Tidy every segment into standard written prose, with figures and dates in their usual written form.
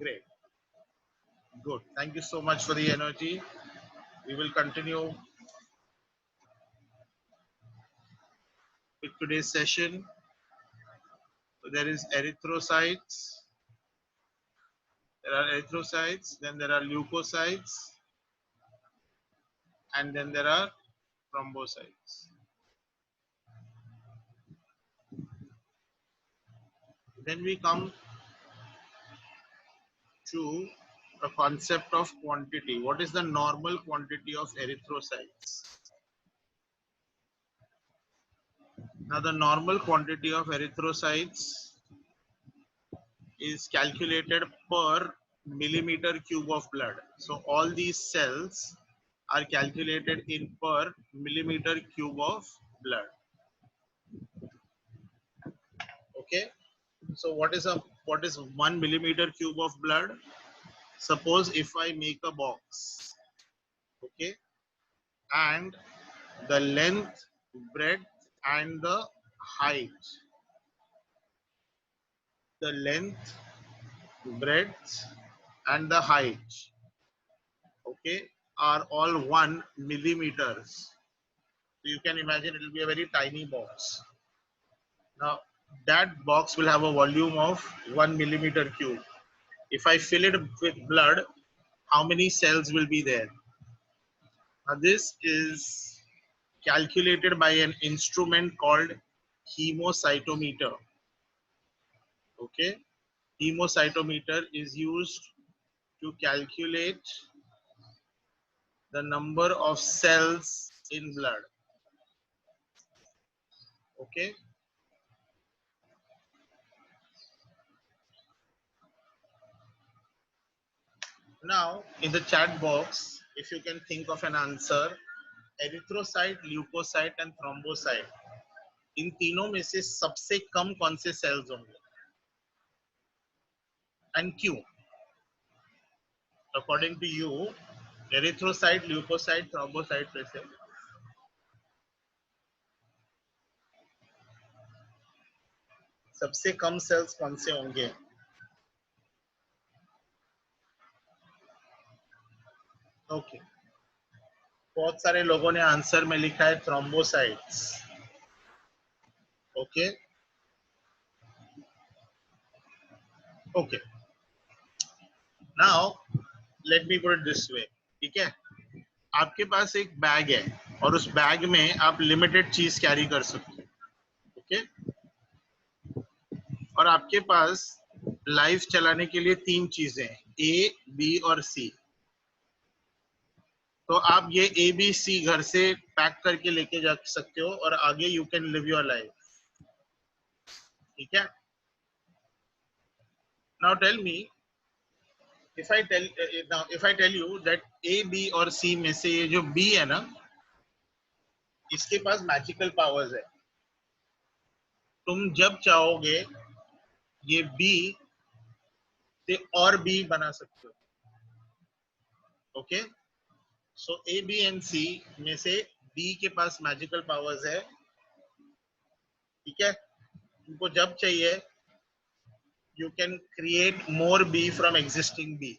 Great. Good. Thank you so much for the energy. We will continue with today's session. So there is erythrocytes. There are erythrocytes, then there are leukocytes, and then there are thrombocytes. Then we come to the concept of quantity. What is the normal quantity of erythrocytes? Now, the normal quantity of erythrocytes is calculated per millimeter cube of blood. So, all these cells are calculated in per millimeter cube of blood. Okay. So, what is 1 millimeter cube of blood? Suppose if I make a box, okay, and the length, breadth, and the height, the length, breadth, and the height, okay, are all 1 millimeters. So you can imagine it will be a very tiny box. Now that box will have a volume of 1 millimeter cube. If I fill it with blood, how many cells will be there? Now this is calculated by an instrument called hemocytometer. Okay, hemocytometer is used to calculate the number of cells in blood. Okay, now in the chat box, if you can think of an answer, erythrocyte, leucocyte and thrombocyte, इन तीनों में से सबसे कम कौन से sales होंगे and क्यों? According to you, erythrocyte, leukocyte, thrombocyte में से सबसे कम सेल्स कौन से होंगे? ओके, बहुत सारे लोगों ने आंसर में लिखा है thrombocytes. Okay, okay, now let me put it this way. ठीक है, आपके पास एक बैग है और उस बैग में आप लिमिटेड चीज कैरी कर सकते हो. ओके, और आपके पास लाइफ चलाने के लिए 3 चीजें हैं, ए, बी और सी. तो आप ये ए बी सी घर से पैक करके लेके जा सकते हो और आगे you can live your life. ठीक है, now tell me, if I tell you that A, B और सी में से ये जो बी है ना, इसके पास मैजिकल पावर्स है. तुम जब चाहोगे ये बी से और बी बना सकते हो. Okay, so A, B and C में से बी के पास मैजिकल पावर्स है. ठीक है, तुमको जब चाहिए you can create more B from existing B.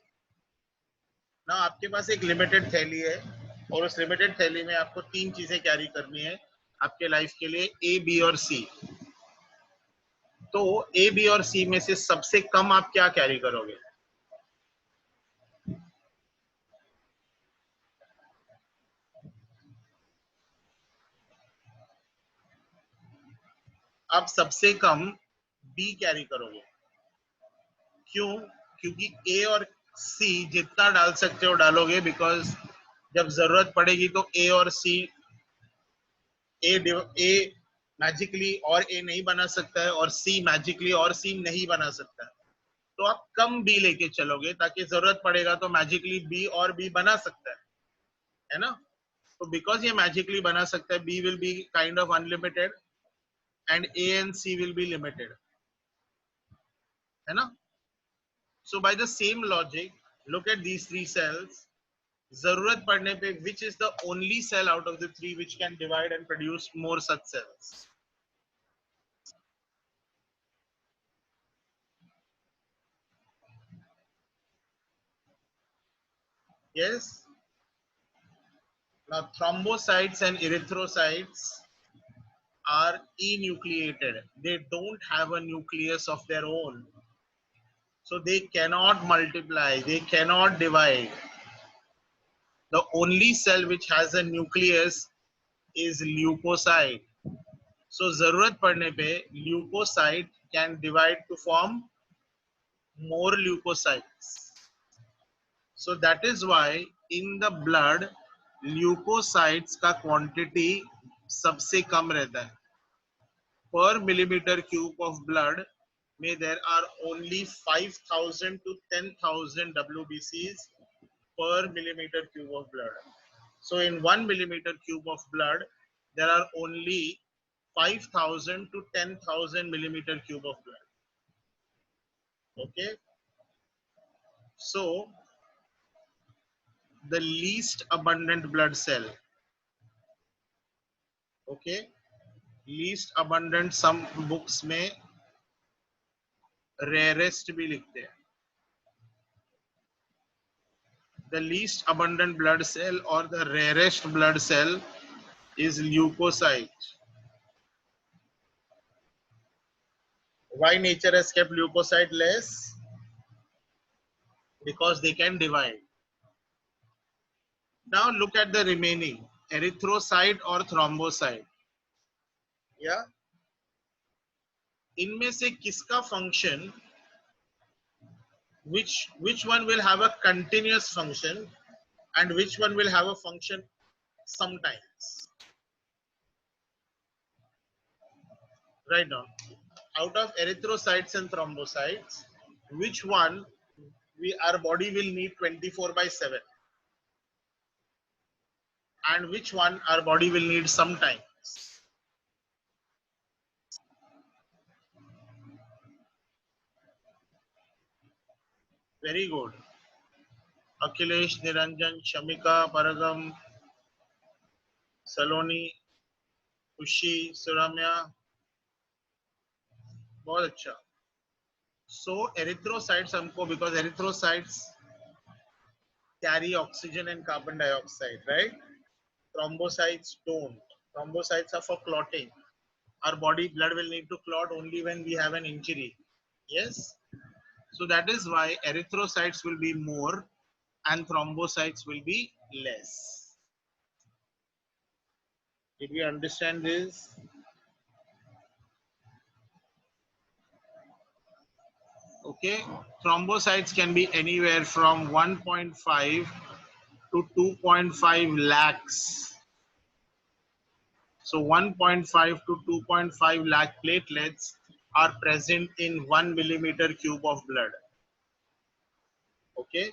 ना आपके पास एक लिमिटेड थैली है और उस लिमिटेड थैली में आपको 3 चीजें कैरी करनी है आपके लाइफ के लिए, ए, बी और सी. तो ए, बी और सी में से सबसे कम आप क्या कैरी करोगे? आप सबसे कम बी कैरी करोगे. क्यों? क्योंकि ए और सी जितना डाल सकते हो डालोगे, बिकॉज जब जरूरत पड़ेगी तो ए और सी, ए मैजिकली और ए नहीं बना सकता है और सी मैजिकली और सी नहीं बना सकता है. तो आप कम बी लेके चलोगे ताकि जरूरत पड़ेगा तो मैजिकली बी और बी बना सकता है ना? तो बिकॉज ये मैजिकली बना सकता है, B will be kind of unlimited and A and C will be limited, है ना? So by the same logic, look at these 3 cells. जरूरत पड़ने पे which is the only cell out of the 3 which can divide and produce more such cells? Yes. Now thrombocytes and erythrocytes are enucleated. They don't have a nucleus of their own. So they cannot multiply, they cannot divide. The only cell which has a nucleus is leukocyte. So जरूरत पड़ने पे leukocyte can divide to form more leukocytes. So that is why in the blood leukocytes का quantity सबसे कम रहता है. Per millimeter cube of blood may there are only 5,000 to 10,000 WBCs per millimeter cube of blood. So in 1 millimeter cube of blood, there are only 5,000 to 10,000 millimeter cube of blood. Okay. So the least abundant blood cell. Okay. Least abundant, some books में rarest भी लिखते हैं. The least abundant blood cell or the rarest blood cell is leukocyte. Why nature has kept leukocyte less? Because they can divide. Now look at the remaining erythrocyte or thrombocyte. Yeah. इनमें से किसका function, which one will have a continuous function and which one will have a function sometimes? Right now, out of erythrocytes and thrombocytes, which one our body will need 24/7 and which one our body will need sometimes? Very good. Akhilesh, Niranjan, Shamika, Paragam, Saloni, Kushi, Suramya. बहुत अच्छा. So erythrocytes हमको, because erythrocytes carry oxygen and carbon dioxide, right? Thrombocytes don't. Thrombocytes are for clotting. Our body blood will need to clot only when we have an injury. Yes. So that is why erythrocytes will be more and thrombocytes will be less. Did we understand this? Okay. Thrombocytes can be anywhere from 1.5 to 2.5 lakhs. So 1.5 to 2.5 lakh platelets are present in 1 millimeter cube of blood. Okay.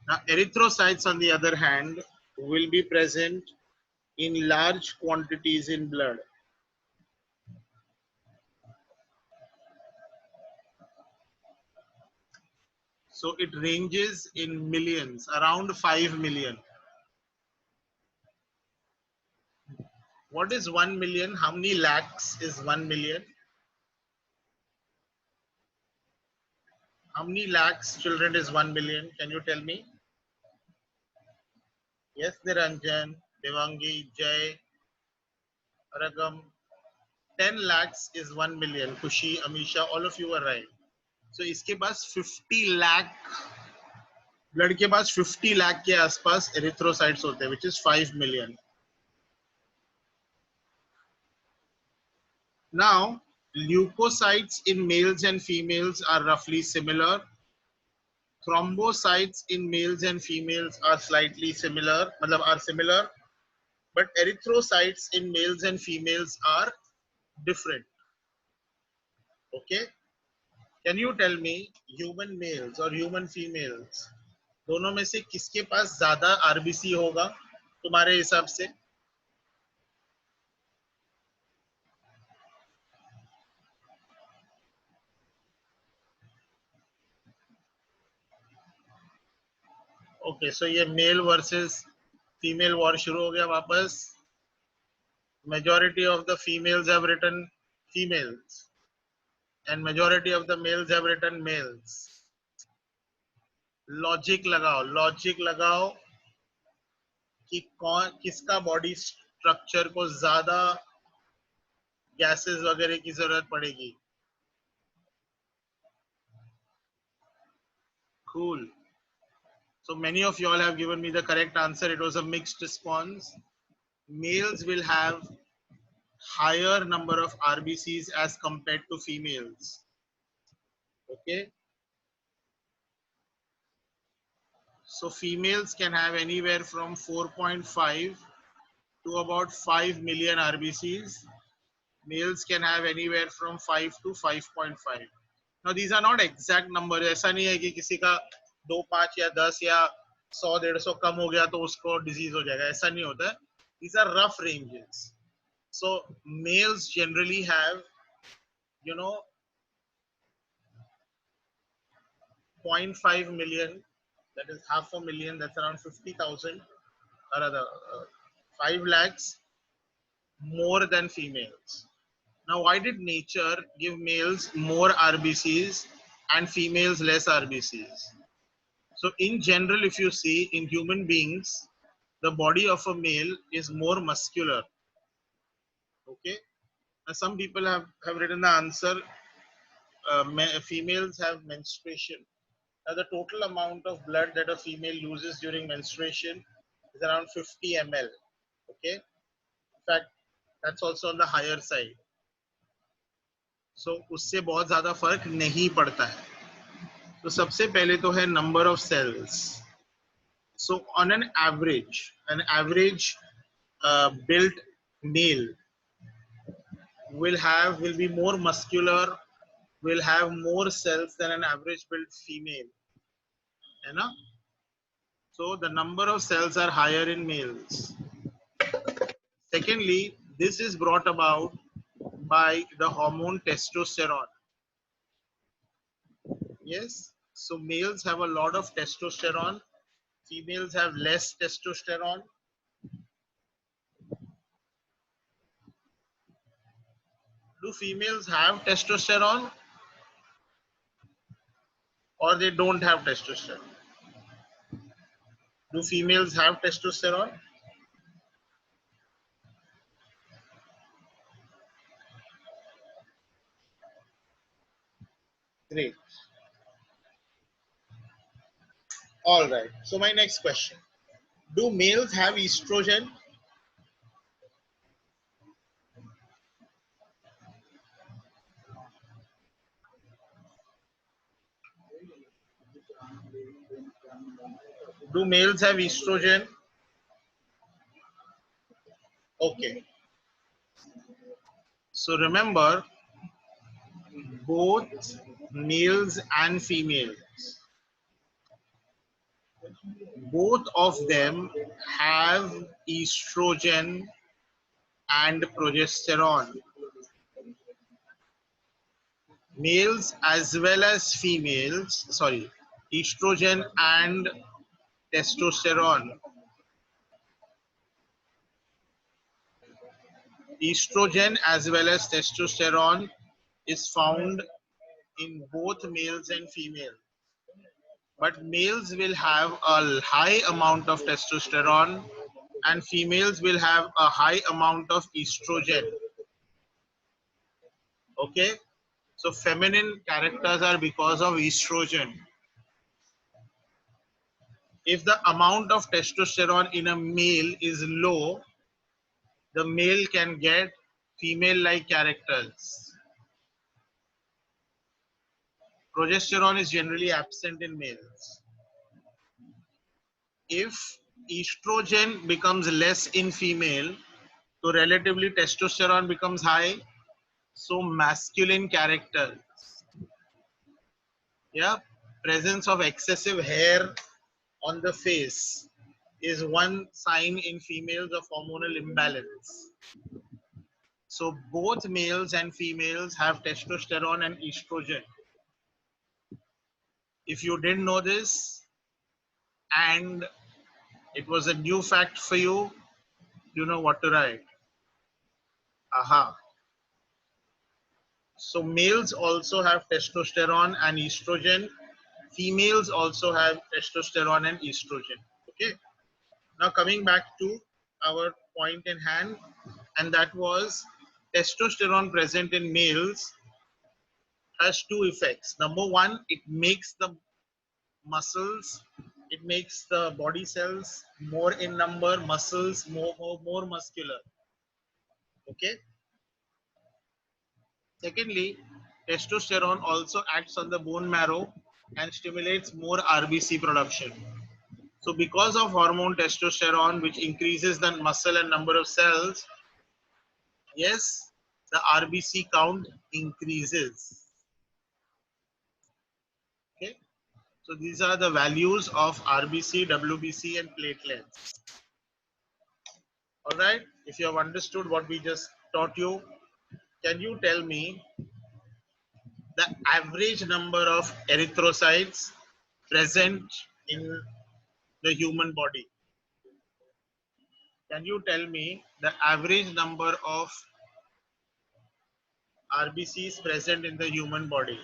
Now erythrocytes on the other hand will be present in large quantities in blood. So it ranges in millions, around 5 million. What is 1 million? How many lakhs is 1 million? How many lakhs children is 1 million? Can you tell me? Yes, Niranjan, Devangi, Jay, Ragam. 10 lakhs is 1 million. Kushi, Amisha, all of you are right. So इसके पास 50 lakh, blood के पास 50 lakh के आसपास erythrocytes होते हैं, which is 5 million. Now, leukocytes in males and females are roughly similar. Thrombocytes in males and females are slightly similar, are similar, but erythrocytes in males and females are different. Okay? Can you tell me human males or human females, दोनों में से किसके पास ज्यादा RBC होगा तुम्हारे हिसाब से? Okay, सो ये मेल वर्सेस फीमेल वॉर शुरू हो गया वापस. Majority of the females have written females, and majority of the males have written males. Logic लगाओ कि कौन किसका बॉडी स्ट्रक्चर को ज्यादा गैसेस वगैरह की जरूरत पड़ेगी. Cool. So many of you all have given me the correct answer. It was a mixed response. Males will have higher number of RBCs as compared to females. Okay. So females can have anywhere from 4.5 to about 5 million RBCs. Males can have anywhere from 5 to 5.5. Now these are not exact numbers. ऐसा नहीं है कि किसी का 2, 5 या 10 या 100, 150 कम हो गया तो उसको डिजीज हो जाएगा. ऐसा नहीं होता. These are rough ranges. So males generally have, 0.5 million, that is half a million, that's around 50,000, or rather 5 lakhs more than females. Now, why did nature give males more RBCs and females less RBCs? So in general, if you see in human beings, the body of a male is more muscular. Okay. Now, some people have written the answer, females have menstruation. Now, the total amount of blood that a female loses during menstruation is around 50 ml. Okay. In fact, that's also on the higher side. So उससे बहुत ज़्यादा फर्क नहीं पड़ता है. तो सबसे पहले तो है number of cells. So on an average built male will be more muscular, will have more cells than an average built female. है ना? So the number of cells are higher in males. Secondly, this is brought about by the hormone testosterone. Yes, so males have a lot of testosterone, females have less testosterone. Do females have testosterone or they don't have testosterone? Do females have testosterone? Great. All right. So my next question. Do males have estrogen? Do males have estrogen? Okay. So remember, both males and females, both of them have estrogen and progesterone. Males as well as females, sorry, estrogen and testosterone. Estrogen as well as testosterone is found in both males and females. But males will have a high amount of testosterone and females will have a high amount of estrogen. Okay, so feminine characters are because of estrogen. If the amount of testosterone in a male is low, the male can get female-like characters. Progesterone is generally absent in males. If estrogen becomes less in female, so relatively testosterone becomes high, so masculine characters. Yeah, presence of excessive hair on the face is one sign in females of hormonal imbalance. So both males and females have testosterone and estrogen. If you didn't know this and it was a new fact for you, you know what to write. Aha. So males also have testosterone and estrogen. Females also have testosterone and estrogen. Okay. Now coming back to our point in hand, and that was testosterone present in males has two effects. Number one, it makes the muscles, it makes the body cells more in number, muscles more muscular. Okay. Secondly, testosterone also acts on the bone marrow and stimulates more RBC production. So because of hormone testosterone, which increases the muscle and number of cells, yes, the RBC count increases. Okay. So these are the values of RBC, WBC and platelets. All right. If you have understood what we just taught you, can you tell me the average number of erythrocytes present in the human body? Can you tell me the average number of RBCs present in the human body?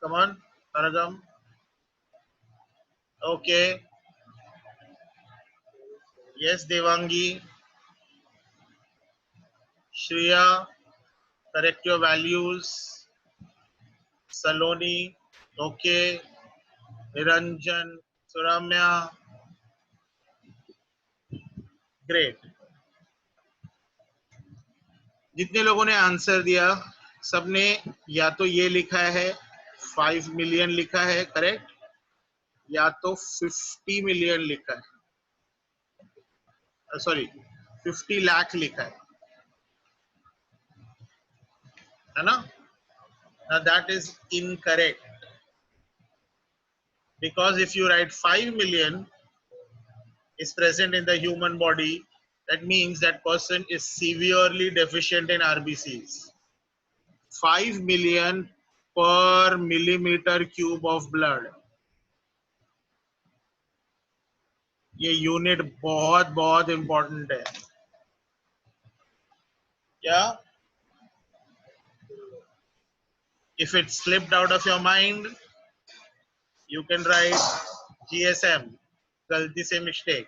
Come on, Paragam. Okay. Yes, Devangi. Shreya, correct your values. Saloni. Okay. Niranjan. Suramya. Great. जितने लोगों ने answer दिया सबने या तो ये लिखा है 5 मिलियन लिखा है करेक्ट, या तो 50 मिलियन लिखा है, सॉरी 50 लाख लिखा है ना? Now that is incorrect, because if you write 5 million is present in the human body, that means that person is severely deficient in RBCs. 5 million per millimeter cube of blood. ये unit बहुत बहुत important है क्या? If it slipped out of your mind, you can write GSM, गलती से mistake.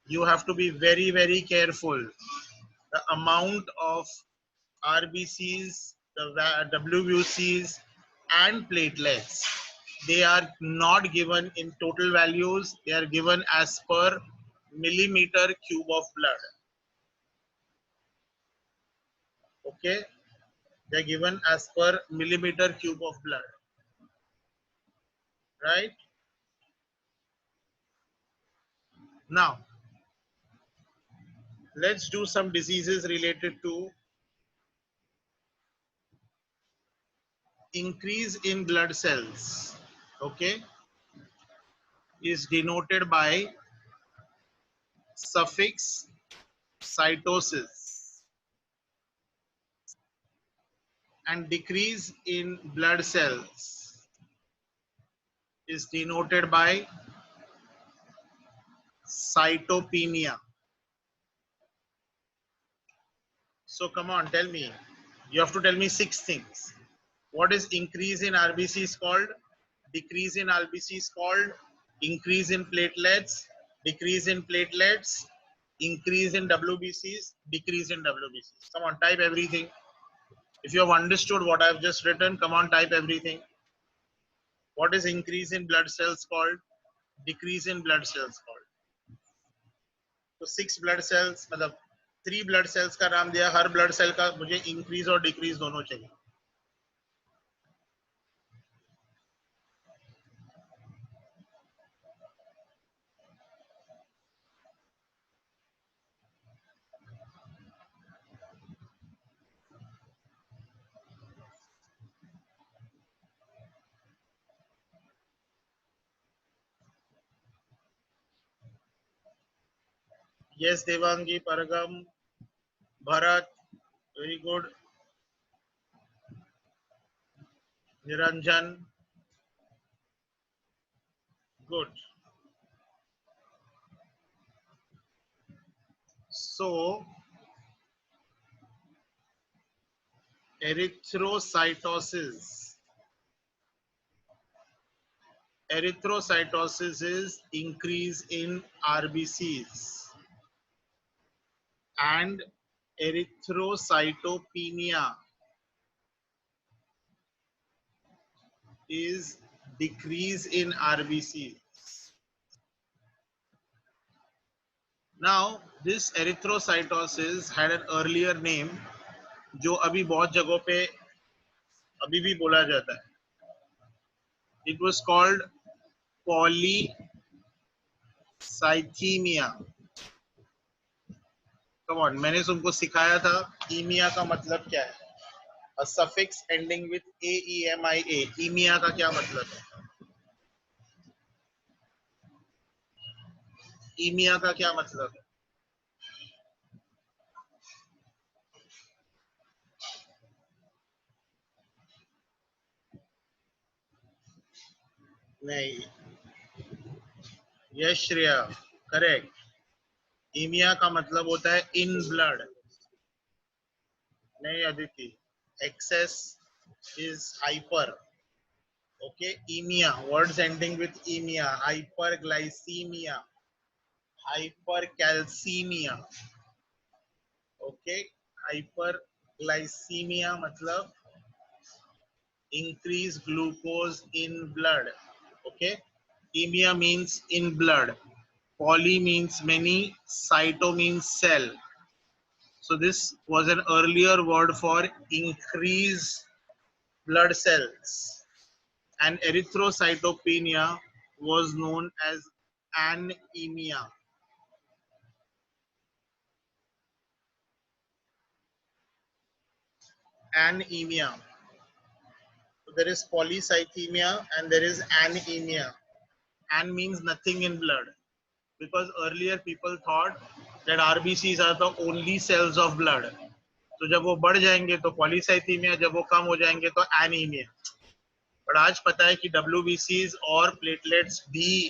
You have to be very very careful. The amount of RBCs, the WBCs and platelets, they are not given in total values, they are given as per millimeter cube of blood. Okay, they are given as per millimeter cube of blood, right? Now let's do some diseases related to increase in blood cells. Okay, is denoted by suffix cytosis, and decrease in blood cells is denoted by cytopenia. So come on, tell me. You have to tell me 6 things. What is increase in RBC is called? Decrease in RBC is called? Increase in platelets, decrease in platelets, increase in WBCs, decrease in WBCs. Come on, type everything. If you have understood what I have just written, come on, type everything. What is increase in blood cells called? Decrease in blood cells called? तो 6 blood cells मतलब 3 blood cells का नाम दिया, हर blood cell का मुझे increase और decrease दोनों चाहिए. Yes, Devangi, Paragam, Bharat, very good. Niranjan, good. So Erythrocytosis. Erythrocytosis is increase in RBCs, and erythrocytopenia is decrease in RBCs. Now, this erythrocytosis had an earlier name, जो अभी बहुत जगहों पे अभी भी बोला जाता है. It was called polycythemia. Come on, मैंने तुमको सिखाया था ईमिया का मतलब क्या है. A suffix ending with aemia. ईमिया का क्या मतलब है? ईमिया का क्या मतलब है? नहीं. Yes Shreya, correct. ईमिया का मतलब होता है इन ब्लड. नहीं Aditi, excess is hyper. Okay, emia, words ending with emia, hyperglycemia, hypercalcemia. Okay, hyperglycemia मतलब increase glucose in blood. Okay, emia means in blood, poly means many, cyto means cell. So this was an earlier word for increase blood cells, and erythrocytopenia was known as anemia. Anemia. So there is polycythemia and there is anemia. An means nothing in blood, because earlier people thought that RBCs are the only cells of blood. तो जब वो बढ़ जाएंगे तो polycythaemia, जब वो कम हो जाएंगे तो एनीमिया. पर आज पता है कि WBCs और प्लेटलेट्स भी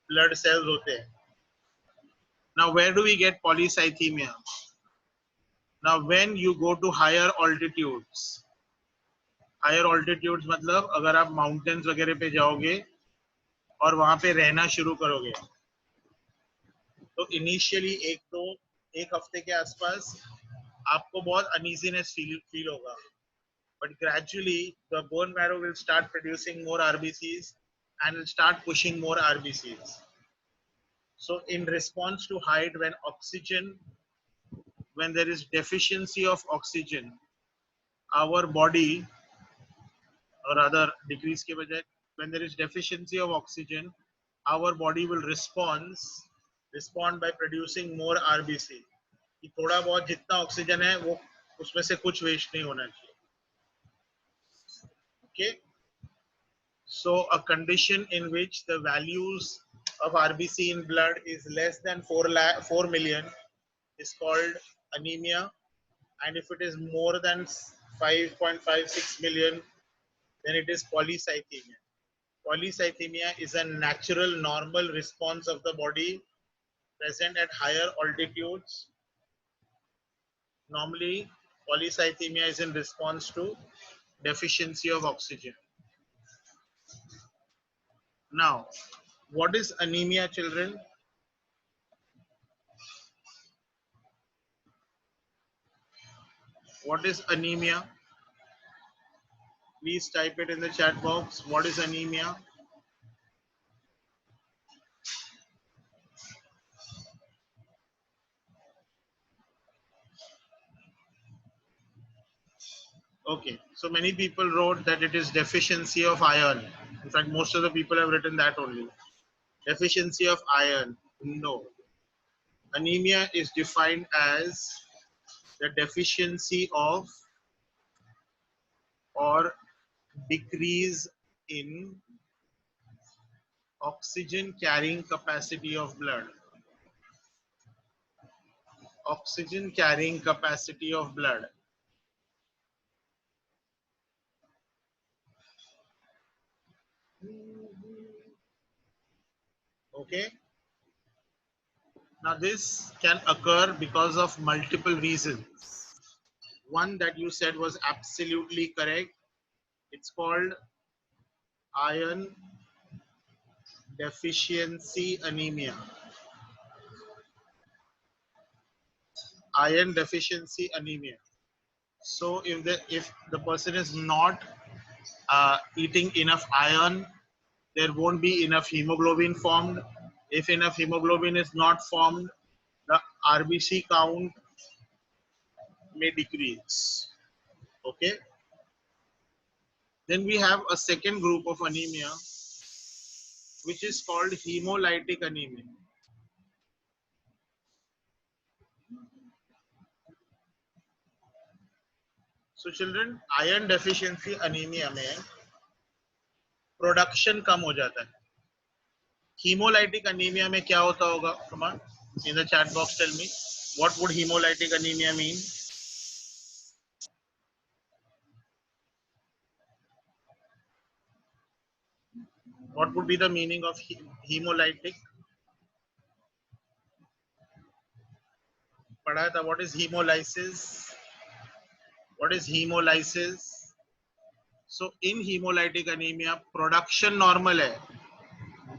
ब्लड सेल्स होते हैं. Now where do we get polycythemia? Now when you go to higher altitudes मतलब अगर आप माउंटेन्स वगैरह पे जाओगे और वहां पे रहना शुरू करोगे तो इनिशियली एक हफ्ते के आसपास आपको बहुत अनईजीनेस फील होगा. But gradually the bone marrow will start producing more RBCs and will start pushing more RBCs. So in response to height, when there is deficiency of oxygen, our body, or rather decrease के बजाय, when there is deficiency of oxygen, our body will respond by producing more RBC. कि थोड़ा बहुत जितना oxygen है वो उसमें से कुछ वेस्ट नहीं होना चाहिए. Okay, so a condition in which the values of RBC in blood is less than 4 million is called anemia, and if it is more than 5.56 million, then it is polycythemia. Polycythemia is a natural normal response of the body present at higher altitudes. Normally polycythemia is in response to deficiency of oxygen. Now, what is anemia, children? What is anemia? Please type it in the chat box. What is anemia? Okay, so many people wrote that it is deficiency of iron. In fact, most of the people have written that only. Deficiency of iron. No. Anemia is defined as the deficiency of or decrease in oxygen carrying capacity of blood. Oxygen carrying capacity of blood. Okay. Now this can occur because of multiple reasons. one that you said was absolutely correct. It's called iron deficiency anemia. Iron deficiency anemia. So if the person is not eating enough iron, there won't be enough hemoglobin formed. If enough hemoglobin is not formed, the RBC count may decrease. Okay. Then we have a second group of anemia, which is called hemolytic anemia. So children, iron deficiency anemia में production कम हो जाता है. Hemolytic anemia में क्या होता होगा? Come on, in the chat box, tell me what would hemolytic anemia mean? What would be the meaning of hemolytic? पढ़ा था. What is hemolysis? What is hemolysis? So in hemolytic anemia, production normal hai,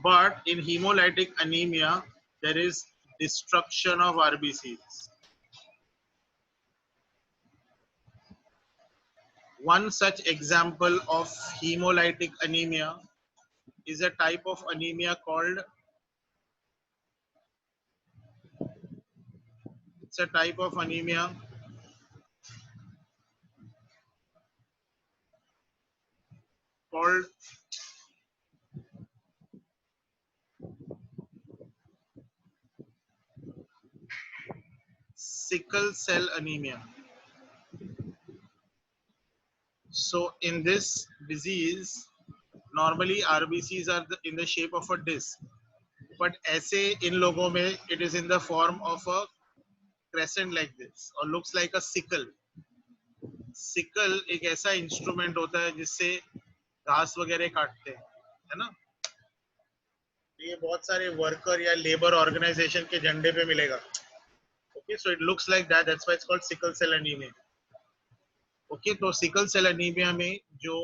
but in hemolytic anemia, there is destruction of RBCs. One such example of hemolytic anemia is a type of anemia called, it's a type of anemia called sickle cell anemia. So in this disease, normally RBCs are in the shape of a disc, but ऐसे इन लोगों में it is in the form of a crescent like this or looks like a sickle. Sickle एक ऐसा instrument होता है जिससे घास वगैरह काटते हैं, है ना? ये बहुत सारे वर्कर या लेबर ऑर्गेनाइजेशन के झंडे पे मिलेगा. Okay, so it looks like that, that's why it's called sickle cell anaemia. Okay, तो सिकल सेल एनीमिया में जो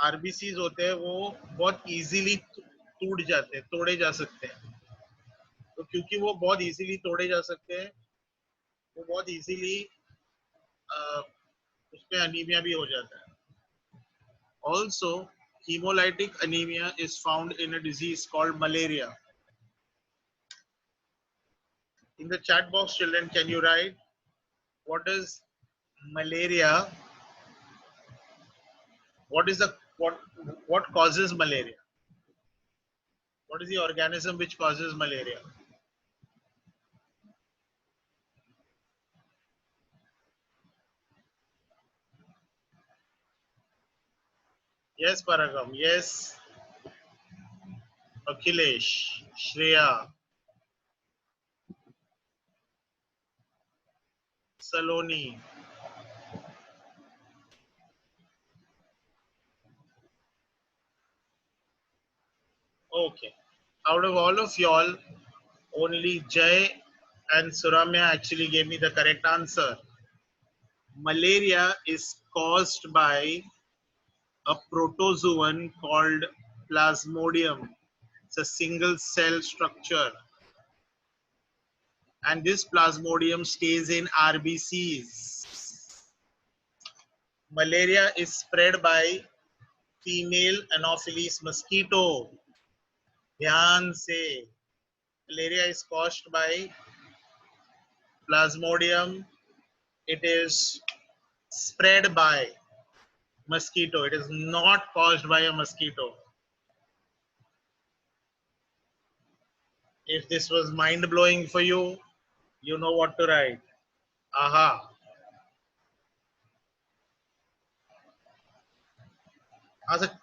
आरबीसीज होते हैं वो बहुत इजीली टूट जाते हैं, तोड़े जा सकते हैं. तो क्योंकि वो बहुत इजीली तोड़े जा सकते हैं, वो बहुत इजीली उसमें अनीमिया भी हो जाता है. Also, hemolytic anemia is found in a disease called malaria. In the chat box, children, can you write what is malaria? What is the what causes malaria? What is the organism which causes malaria? Yes, Paragam. Yes, Akhilesh, Shreya, Saloni. Okay. Out of all of y'all, only Jay and Suramya actually gave me the correct answer. Malaria is caused by a protozoan called Plasmodium. It's a single cell structure. And this Plasmodium stays in RBCs. Malaria is spread by female Anopheles mosquito. ध्यान से. Malaria is caused by Plasmodium. It is spread by mosquito. It is not caused by a mosquito. If this was mind blowing for you, you know what to write. Aha. As a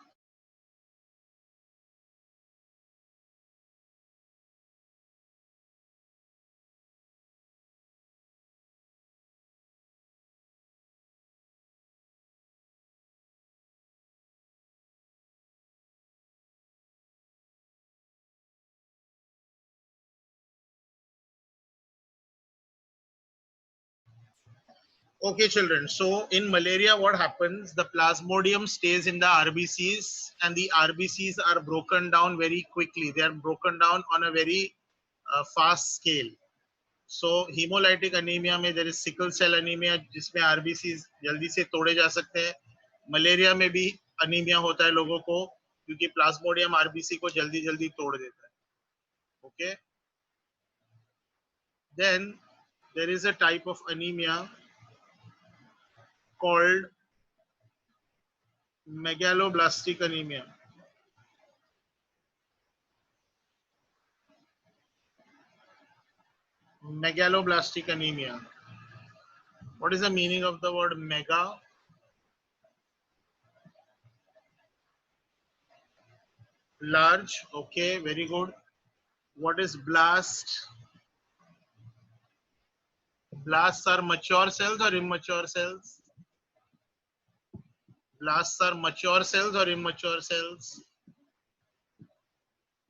Okay, children. So in malaria, what happens? The plasmodium stays in the RBCs, and the RBCs are broken down very quickly. They are broken down on a very fast scale. So hemolytic anemia में there is sickle cell anemia जिसमें RBCs जल्दी से तोड़े जा सकते हैं. Malaria में भी अनीमिया होता है लोगों को क्योंकि प्लाज्मोडियम RBC को जल्दी जल्दी तोड़ देता है. Okay. Then there is a type of anemia called megaloblastic anemia. Megaloblastic anemia. What is the meaning of the word mega? Large. Okay, very good. What is blast? Blasts are mature cells or immature cells? Blasts are mature cells or immature cells?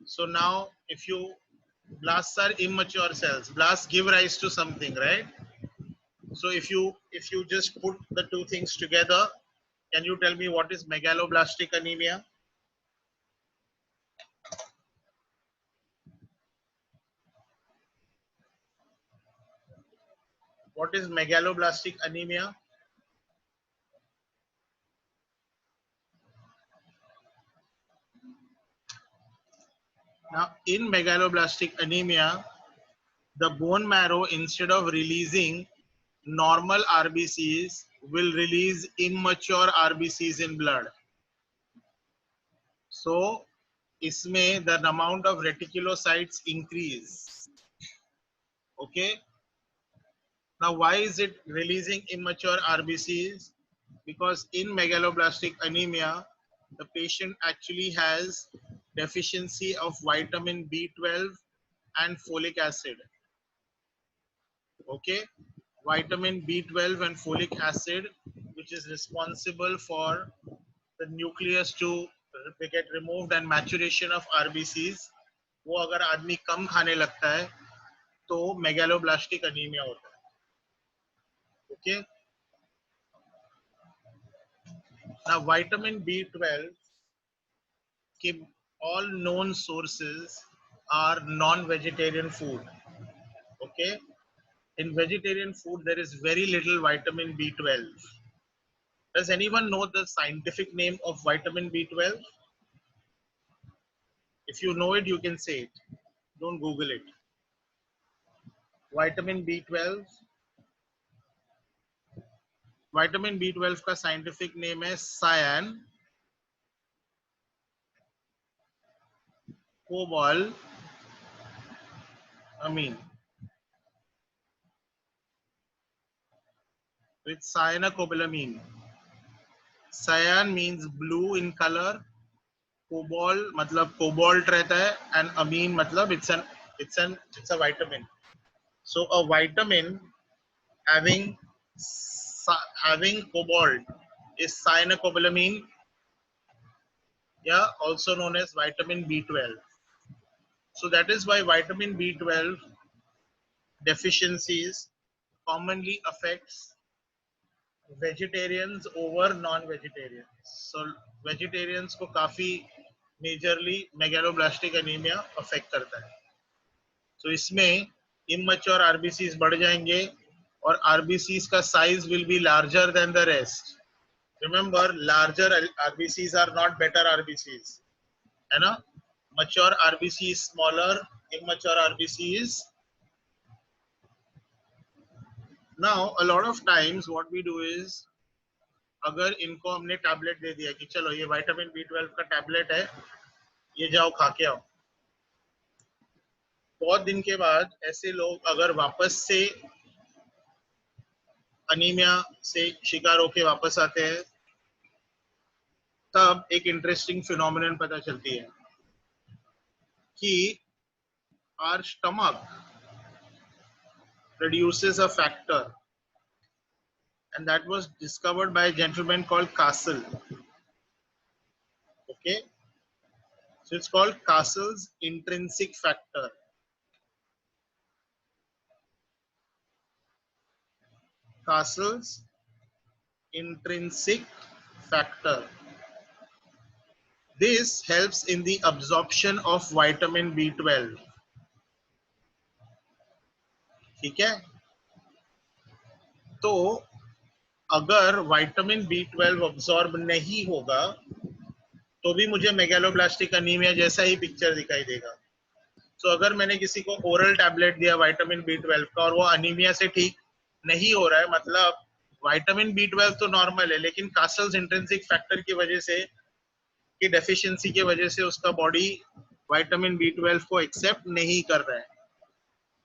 So now if you, blasts are immature cells. Blasts give rise to something, right? So if you just put the two things together, can you tell me what is megaloblastic anemia? What is megaloblastic anemia? Now in megaloblastic anemia, the bone marrow, instead of releasing normal RBCs, will release immature RBCs in blood. So इसमें the amount of reticulocytes increase. Okay. Now why is it releasing immature RBCs? Because in megaloblastic anemia, the patient actually has deficiency of vitamin B12 and folic acid. Okay. Vitamin B12 and folic acid, which is responsible for the nucleus to get removed and maturation of RBCs. वो अगर आदमी कम खाने लगता है तो megaloblastic anaemia होता है. Okay. Now vitamin B12 के all known sources are non-vegetarian food. Okay. In vegetarian food there is very little vitamin B12. Does anyone know the scientific name of vitamin B12? If you know it, you can say it. Don't Google it. Vitamin B12. Vitamin B12 का scientific name है cyan cobalamin. It's cyanocobalamin. Cyan means blue in color. Cobalt मतलब cobalt रहता है, and amine मतलब it's a vitamin. So a vitamin having cobalt is cyanocobalamin, yeah, also known as vitamin B12. So that is why vitamin B12 deficiencies commonly affects vegetarians over non-vegetarians. So vegetarians को काफी majorly megaloblastic anemia affect करता है. So इसमें immature RBCs बढ़ जाएंगे और RBCs का size will be larger than the rest. Remember, larger RBCs are not better RBCs. है ना? Mature RBC is smaller, immature RBC is. Now a lot of times what we do is, अगर इनको हमने tablet दे दिया कि चलो ये vitamin B12 का टैबलेट है, ये जाओ खा के आओ. बहुत दिन के बाद ऐसे लोग अगर वापस से अनीमिया से शिकार होके वापस आते हैं, तब एक इंटरेस्टिंग फिनोमिनन पता चलती है कि our stomach produces a factor, and that was discovered by a gentleman called Castle. Okay, so it's called Castle's intrinsic factor. Castle's intrinsic factor. This helps in the absorption of vitamin B12. ठीक है, तो अगर vitamin B12 absorb नहीं होगा तो भी मुझे megaloblastic anaemia जैसा ही पिक्चर दिखाई देगा. तो अगर मैंने किसी को ओरल टैबलेट दिया विटामिन B12 का और वो अनीमिया से ठीक नहीं हो रहा है, मतलब विटामिन B12 तो नॉर्मल है लेकिन कासल्स इंट्रिंसिक फैक्टर की वजह से, की डेफिशिएंसी की वजह से उसका बॉडी विटामिन B12 को एक्सेप्ट नहीं कर रहा है.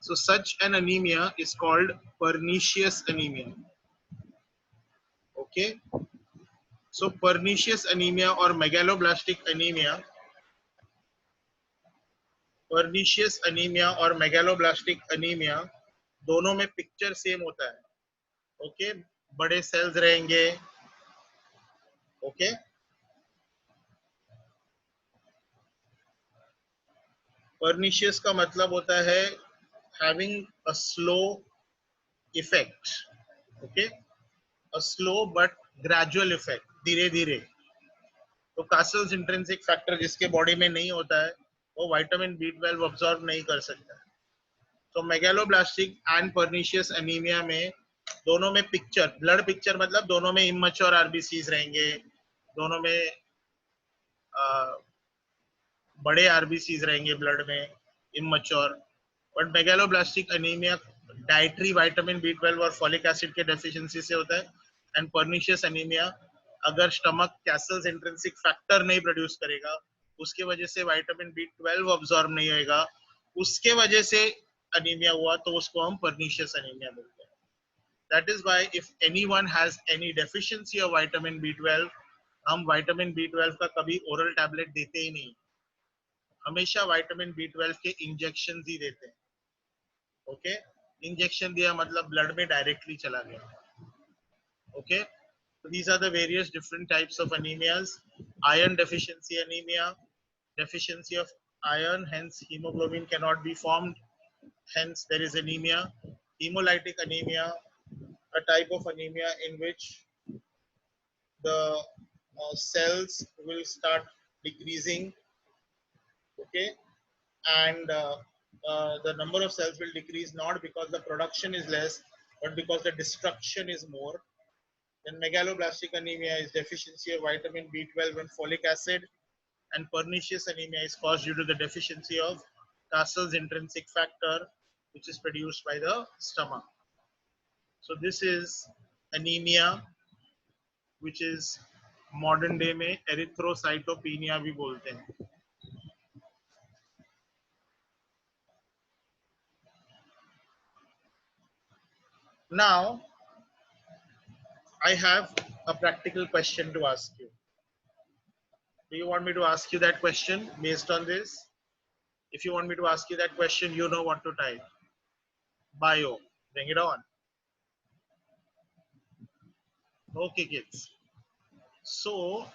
So such an anemia is called pernicious anemia. Okay. So pernicious anemia or megaloblastic anemia, pernicious anemia और megaloblastic anemia दोनों में पिक्चर सेम होता है. ओके, बड़े सेल्स रहेंगे. ओके, pernicious का मतलब होता है having a slow effect. Okay, a slow but gradual effect, धीरे धीरे. तो कासल्स इंट्रिंसिक फैक्टर जिसके बॉडी में नहीं होता है वो विटामिन B12 अब्सॉर्ब नहीं कर सकता है. तो मेगालोब्लास्टिक एंड पर्निशियस एनीमिया में दोनों में पिक्चर, ब्लड पिक्चर मतलब दोनों में इमैच्योर आरबीसीज रहेंगे, दोनों में बड़े आरबीसीज रहेंगे ब्लड में, immature. But megaloblastic anaemia dietary vitamin B12 और फॉलिक एसिड के डेफिशिएंसी से होता है. एंड पर्निशियस एनीमिया अगर स्टमक कैसल्स इंट्रिंसिक फैक्टर नहीं प्रोड्यूस करेगा, उसके वजह से विटामिन B12 अब्सॉर्ब नहीं होएगा, उसके वजह से अनीमिया हुआ, तो उसको हम पर्निशियस अनीमिया बोलते हैं. That is why if anyone has any deficiency of vitamin B12, हम विटामिन B12 का कभी ओरल टैबलेट देते ही नहीं, हमेशा विटामिन B12 के इंजेक्शन ही देते हैं. ओके, इंजेक्शन दिया मतलब ब्लड में डायरेक्टली चला गया. Okay, so these are the various different types of anemias. Iron deficiency anemia, deficiency of iron, hence hemoglobin cannot be formed, hence there is anemia. Hemolytic anemia, a type of anemia in which the cells will start decreasing. Okay, and the number of cells will decrease not because the production is less but because the destruction is more. Then megaloblastic anemia is deficiency of vitamin B12 and folic acid, and pernicious anemia is caused due to the deficiency of Castle's intrinsic factor, which is produced by the stomach. So this is anemia, which is modern day में erythrocytopenia भी बोलते हैं. Now I have a practical question to ask you. Do you want me to ask you that question based on this? If you want me to ask you that question, you know what to type. Bio. Bring it on. Okay, kids. So,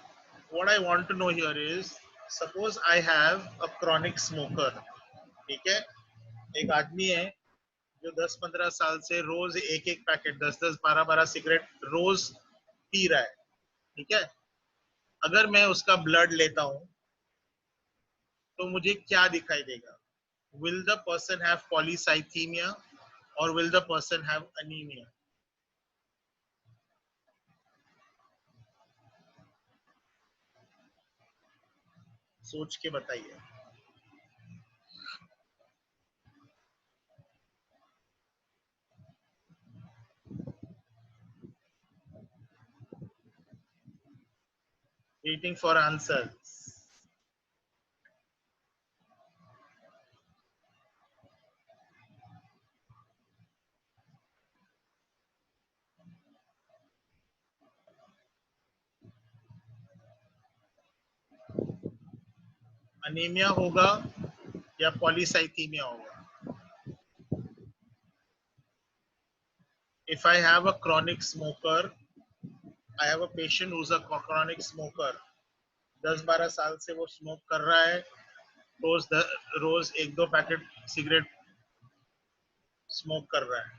what I want to know here is, suppose I have a chronic smoker. ठीक है? एक आदमी है जो 10-15 साल से रोज एक एक पैकेट, 10-10, 12-12 सिगरेट रोज पी रहा है. ठीक है? अगर मैं उसका ब्लड लेता हूं तो मुझे क्या दिखाई देगा? Will the person have polycythemia or will the person have anemia? सोच के बताइए. Waiting for answers. अनीमिया होगा या पॉलीसाइथीमिया होगा? If I have a chronic smoker, I have a patient who's a chronic smoker. 10-12 साल से वो स्मोक कर रहा है, रोज 1-2 पैकेट सिगरेट स्मोक कर रहा है.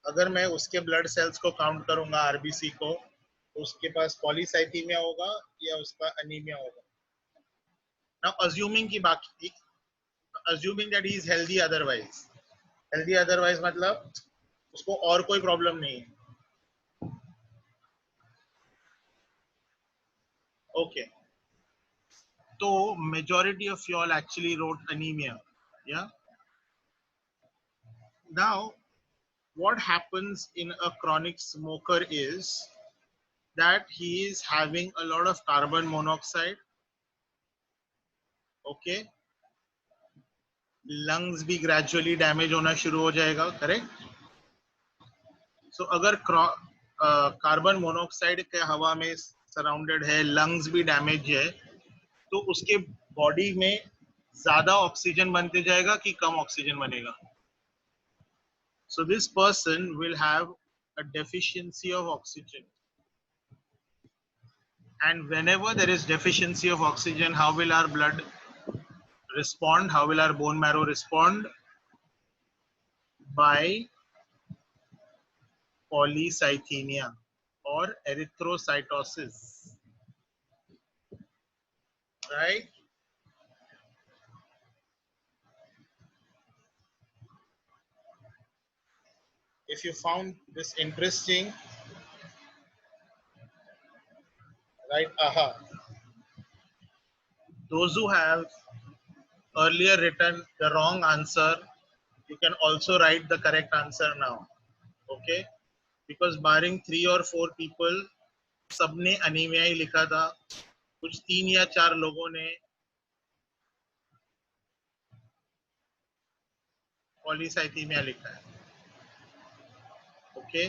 अगर मैं उसके ब्लड सेल्स को काउंट करूंगा आरबीसी को, तो उसके पास पॉलीसाइथीमिया होगा या उसका अनीमिया होगा. नाउ अज्यूमिंग की बाकी, assuming that he is healthy otherwise. Healthy otherwise मतलब उसको और कोई प्रॉब्लम नहीं है. ओके, तो majority of you all actually road anaemia. या now what happens in a chronic smoker is that he is having a lot of carbon monoxide. Okay, lungs भी gradually damage होना शुरू हो जाएगा. करेक्ट. So अगर carbon monoxide के हवा में सराउंडेड है, लंग्स भी डैमेज है, तो उसके बॉडी में ज्यादा ऑक्सीजन बनते जाएगा कि कम ऑक्सीजन बनेगा. So this person will have a deficiency of oxygen. And whenever there is deficiency of oxygen, how will our blood respond? How will our bone marrow respond? By polycythemia or erythrocytosis. Right? If you found this interesting, right? Aha. Those who have earlier written the wrong answer, you can also write the correct answer now. Okay? Because barring 3 or 4 people, सबने anaemia ही लिखा था. कुछ 3 या 4 लोगों ने polycythaemia लिखा है. Okay,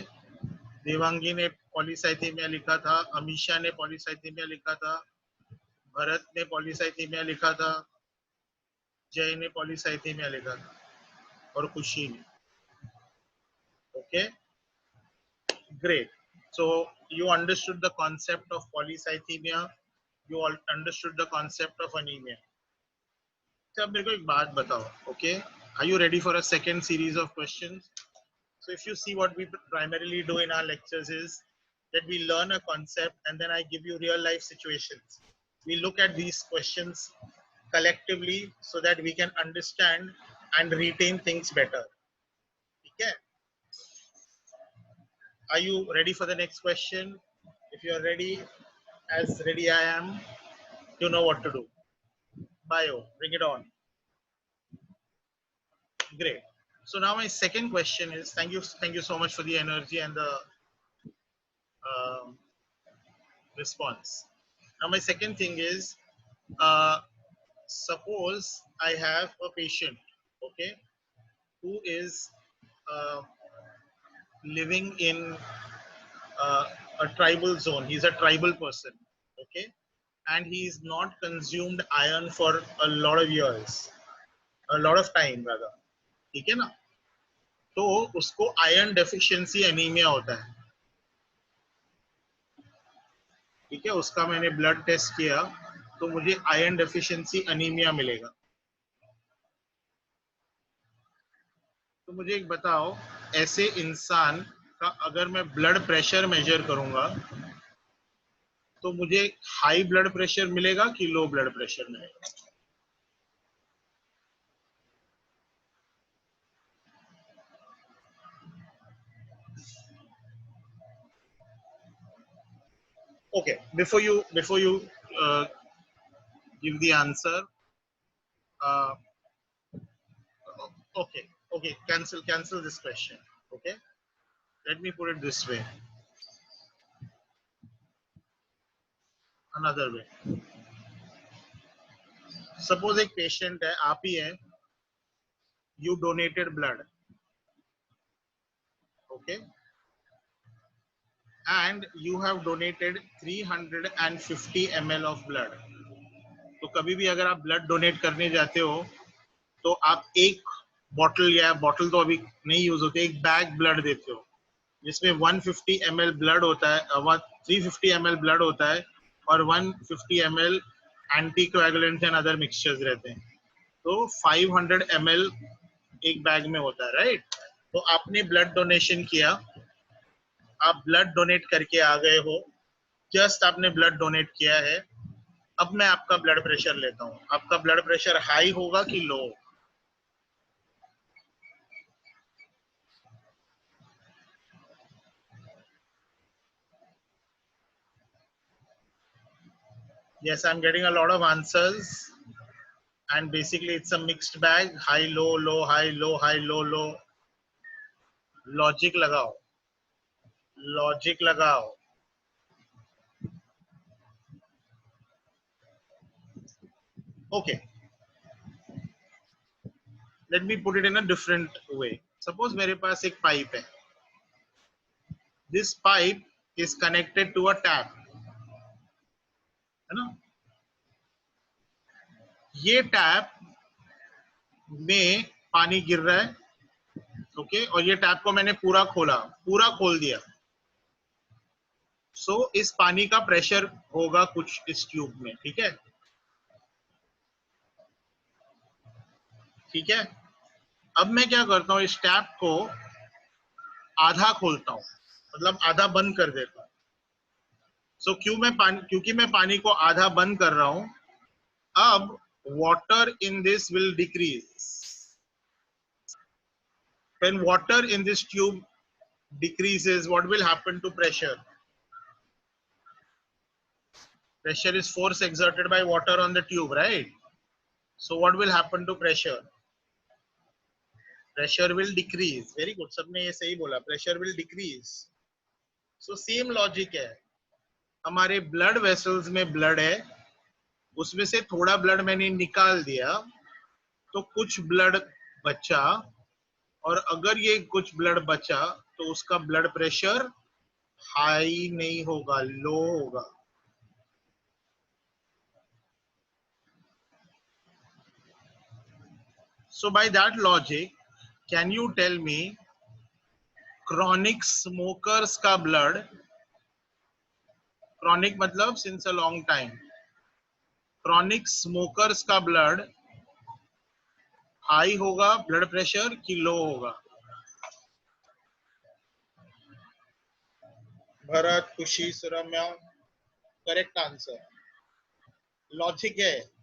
Devangi ने पॉलीसाइथीमिया लिखा था, अमीशा ने पॉलीसाइथीमिया लिखा था, भरत ने पॉलीसाइथीमिया लिखा था, जय ने पॉलीसाइथीमिया लिखा था, और खुशी ने. Okay, great. So you understood the concept of polycythemia, you all understood the concept of anemia. अब मेरे को एक बात बताओ. Okay, are you ready for a second series of questions? So if you see, what we primarily do in our lectures is that we learn a concept and then I give you real life situations. We look at these questions collectively so that we can understand and retain things better. Okay? Are you ready for the next question? If you are ready, as ready I am, you know what to do. Bio, bring it on. Great. So now my second question is, thank you so much for the energy and the response. Now my second thing is, suppose I have a patient, okay, who is living in a tribal zone. He's a tribal person, okay, and he's not consumed iron for a lot of years, a lot of time rather. ठीक है ना? तो उसको iron deficiency anaemia होता है. ठीक है, उसका मैंने ब्लड टेस्ट किया तो मुझे आयरन डेफिशिएंसी एनीमिया मिलेगा. तो मुझे एक बताओ, ऐसे इंसान का अगर मैं ब्लड प्रेशर मेजर करूंगा तो मुझे हाई ब्लड प्रेशर मिलेगा कि लो ब्लड प्रेशर मिलेगा? Okay, before you give the answer, uh, okay, cancel this question. Okay, let me put it this way, another way. Suppose एक पेशेंट है, आप ही है, you donated blood, okay, and you have donated 350 ml of blood. तो कभी भी अगर आप blood donate करने जाते हो तो आप एक बॉटल, या बॉटल तो अभी नहीं यूज होती, एक बैग ब्लड देते हो जिसमें 150 ml ब्लड होता है, 350 ml ब्लड होता है और 150 ml anticoagulants and other mixtures रहते हैं. तो 500 ml एक बैग में होता है, राइट? तो आपने ब्लड डोनेशन किया, आप ब्लड डोनेट करके आ गए हो, जस्ट आपने ब्लड डोनेट किया है। अब मैं आपका ब्लड प्रेशर लेता हूँ, आपका ब्लड प्रेशर हाई होगा कि लो? Yes, I'm getting a lot of answers, and basically it's a mixed bag, high low low high low high low low. Logic लगाओ, लॉजिक लगाओ। Okay, let me put it in a different way. Suppose मेरे पास एक pipe है, this pipe is connected to a tap, है ना? ये tap में पानी गिर रहा है, ओके, और ये टैप को मैंने पूरा खोला, पूरा खोल दिया। सो इस पानी का प्रेशर होगा कुछ इस ट्यूब में, ठीक है, ठीक है। अब मैं क्या करता हूँ, इस टैप को आधा खोलता हूँ, मतलब आधा बंद कर देता हूँ। सो क्योंकि मैं पानी को आधा बंद कर रहा हूँ, अब water in this will decrease. When water in this tube decreases, what will happen to pressure? Pressure is force exerted by water on the tube, right? So what will happen to pressure? Pressure will decrease. Very good. सबने ये सही बोला. Pressure will decrease. So same logic है. हमारे blood vessels में blood है, उसमें से थोड़ा blood मैंने निकाल दिया, तो कुछ blood बचा, और अगर ये कुछ blood बचा, तो उसका blood pressure high नहीं होगा, low होगा. So by that logic, can you tell me chronic smokers का blood, chronic मतलब since a long time, chronic smokers का blood high होगा blood pressure कि low होगा? भरत, खुशी, सुरम्या, करेक्ट आंसर. लॉजिक है.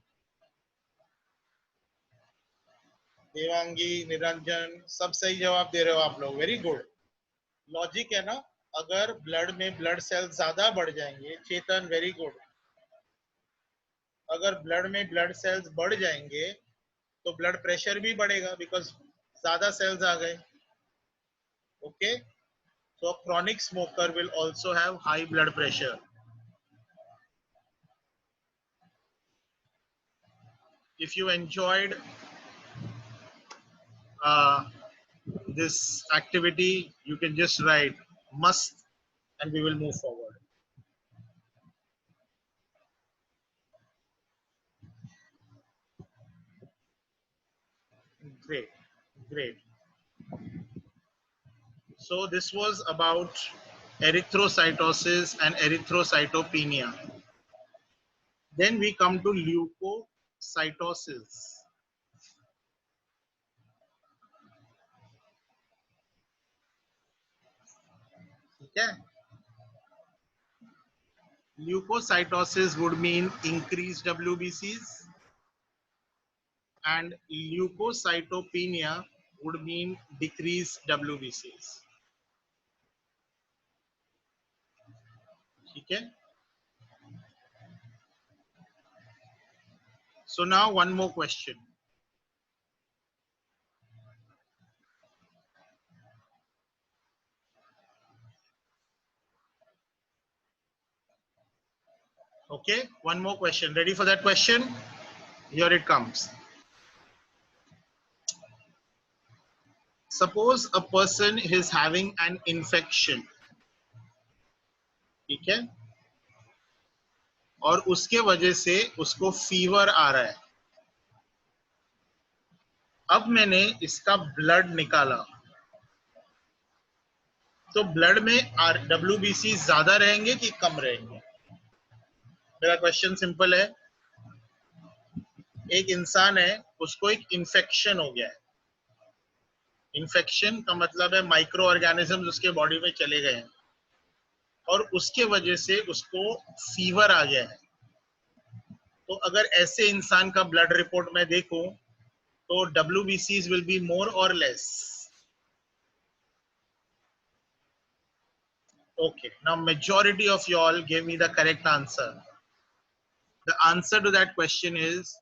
देवांगी, निरंजन, सब सही जवाब दे रहे हो आप लोग, वेरी गुड. लॉजिक है ना. अगर ब्लड में ब्लड सेल ज्यादा बढ़ जाएंगे, चेतन वेरी गुड, अगर ब्लड में ब्लड सेल्स बढ़ जाएंगे तो ब्लड प्रेशर भी बढ़ेगा, बिकॉज ज्यादा सेल्स आ गए. Okay, so a chronic smoker will also have high blood pressure. If you enjoyed this activity, you can just write must and we will move forward. Great, great. So this was about erythrocytosis and erythrocytopenia. Then we come to leukocytosis. Okay? Leukocytosis would mean increased WBCs, and leukocytopenia would mean decreased WBCs. Okay? So now one more question. Okay, one more question. Ready for that question? Here it comes. Suppose a person is having an infection, ठीक है, और उसके वजह से उसको fever आ रहा है. अब मैंने इसका ब्लड निकाला, तो ब्लड में WBC ज्यादा रहेंगे कि कम रहेंगे? मेरा क्वेश्चन सिंपल है. एक इंसान है, उसको एक इंफेक्शन हो गया है, इन्फेक्शन का मतलब है माइक्रो ऑर्गेनिज्म उसके बॉडी में चले गए हैं और उसके वजह से उसको फीवर आ गया है। तो अगर ऐसे इंसान का ब्लड रिपोर्ट में देखूं तो WBCs will be more or less. Okay, now majority of y'all gave me the correct answer. The answer to that question is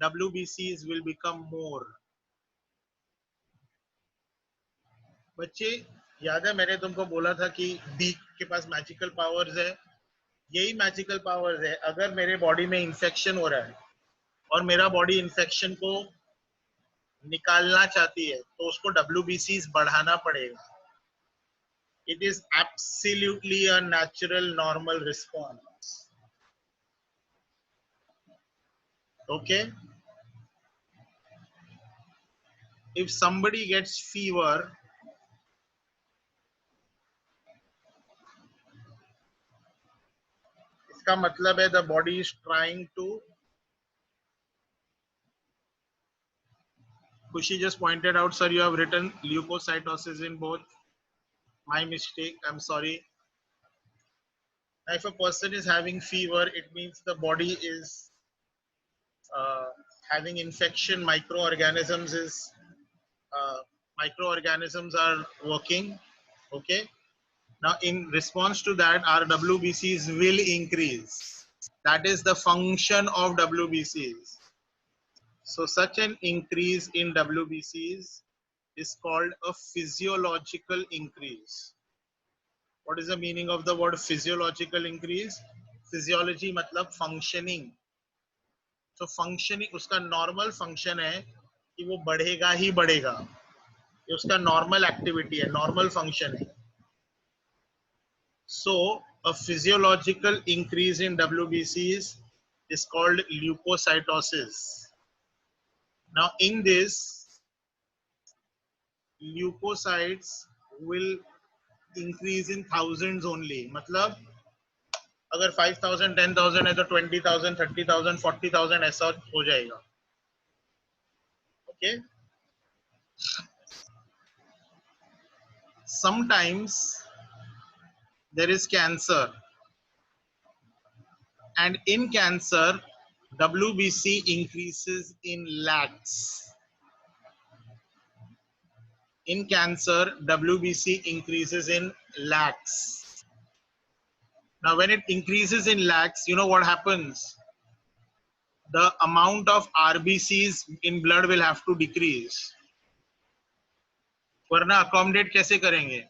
WBCs will become more. बच्चे याद है मैंने तुमको बोला था कि बी के पास मैजिकल पावर्स है। यही मैजिकल पावर्स है। अगर मेरे बॉडी में इंफेक्शन हो रहा है और मेरा बॉडी इंफेक्शन को निकालना चाहती है तो उसको WBCs बढ़ाना पड़ेगा। It is absolutely a natural normal response. Okay, if somebody gets fever, इसका मतलब है the body is trying to. Kushi just pointed out, sir, you have written leukocytosis in both. My mistake, I'm sorry. If a person is having fever, it means the body is having infection. Microorganisms are working. Okay. Now, in response to that, our WBCs will increase. That is the function of WBCs. So, such an increase in WBCs is called a physiological increase. What is the meaning of the word physiological increase? Physiology matlab functioning. So, functioning, उसका normal function है कि वो बढ़ेगा ही बढ़ेगा. ये उसका normal activity है, normal function है. So, a physiological increase in WBCs is called leukocytosis. Now, in this, leukocytes will increase in thousands only. मतलब अगर 5,000, 10,000 है तो 20,000, 30,000, 40,000 ऐसा हो जाएगा. Okay. Sometimes there is cancer, and in cancer, WBC increases in lakhs. In cancer, WBC increases in lakhs. Now, when it increases in lakhs, you know what happens? The amount of RBCs in blood will have to decrease. वरना accommodate कैसे करेंगे?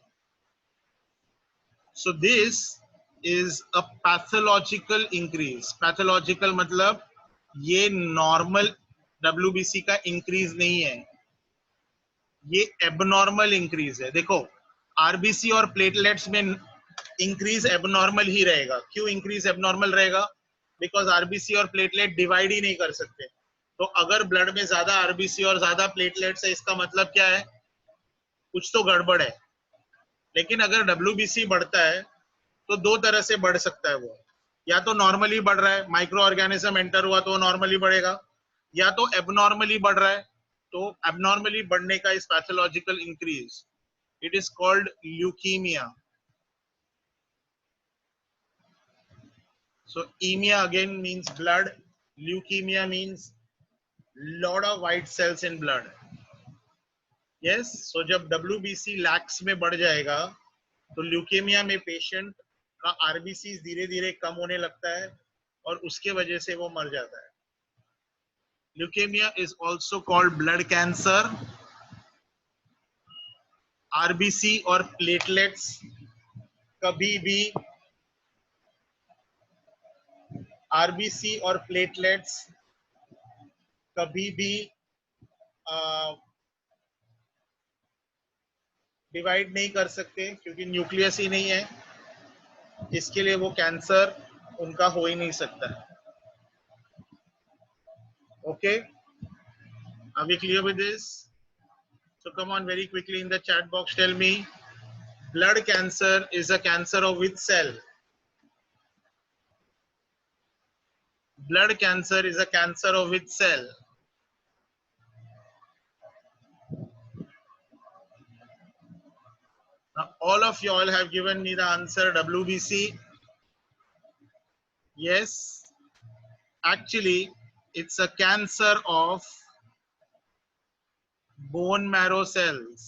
So this is a pathological increase. Pathological मतलब ये normal WBC का increase नहीं है. ये abnormal increase है. देखो आरबीसी और प्लेटलेट्स में इंक्रीज एबनॉर्मल ही रहेगा. क्यों इंक्रीज एबनॉर्मल रहेगा? बिकॉज आरबीसी और प्लेटलेट डिवाइड ही नहीं कर सकते. तो अगर ब्लड में ज्यादा आरबीसी और ज्यादा प्लेटलेट्स है इसका मतलब क्या है? कुछ तो गड़बड़ है. लेकिन अगर डब्ल्यूबीसी बढ़ता है तो दो तरह से बढ़ सकता है. वो या तो नॉर्मली बढ़ रहा है, माइक्रो ऑर्गेनिज्म एंटर हुआ तो नॉर्मली बढ़ेगा, या तो एबनॉर्मली बढ़ रहा है. तो एबनॉर्मली बढ़ने का इस pathological increase, it is called leukaemia. So emia again means blood. Leukemia means lot of white cells in blood. Yes, so जब WBC lakhs में बढ़ जाएगा तो ल्यूकेमिया में पेशेंट का आरबीसी धीरे धीरे कम होने लगता है और उसके वजह से वो मर जाता है. Leukaemia is also called blood cancer. RBC और प्लेटलेट्स कभी भी आरबीसी और प्लेटलेट्स कभी भी डिवाइड नहीं कर सकते क्योंकि न्यूक्लियस ही नहीं है. इसके लिए वो कैंसर उनका हो ही नहीं सकता. Okay, are we clear with this? So come on very quickly in the chat box, tell me, blood cancer is a cancer of which cell? Blood cancer is a cancer of which cell? all of you all have given me the answer WBC. Yes, actually it's a cancer of bone marrow cells.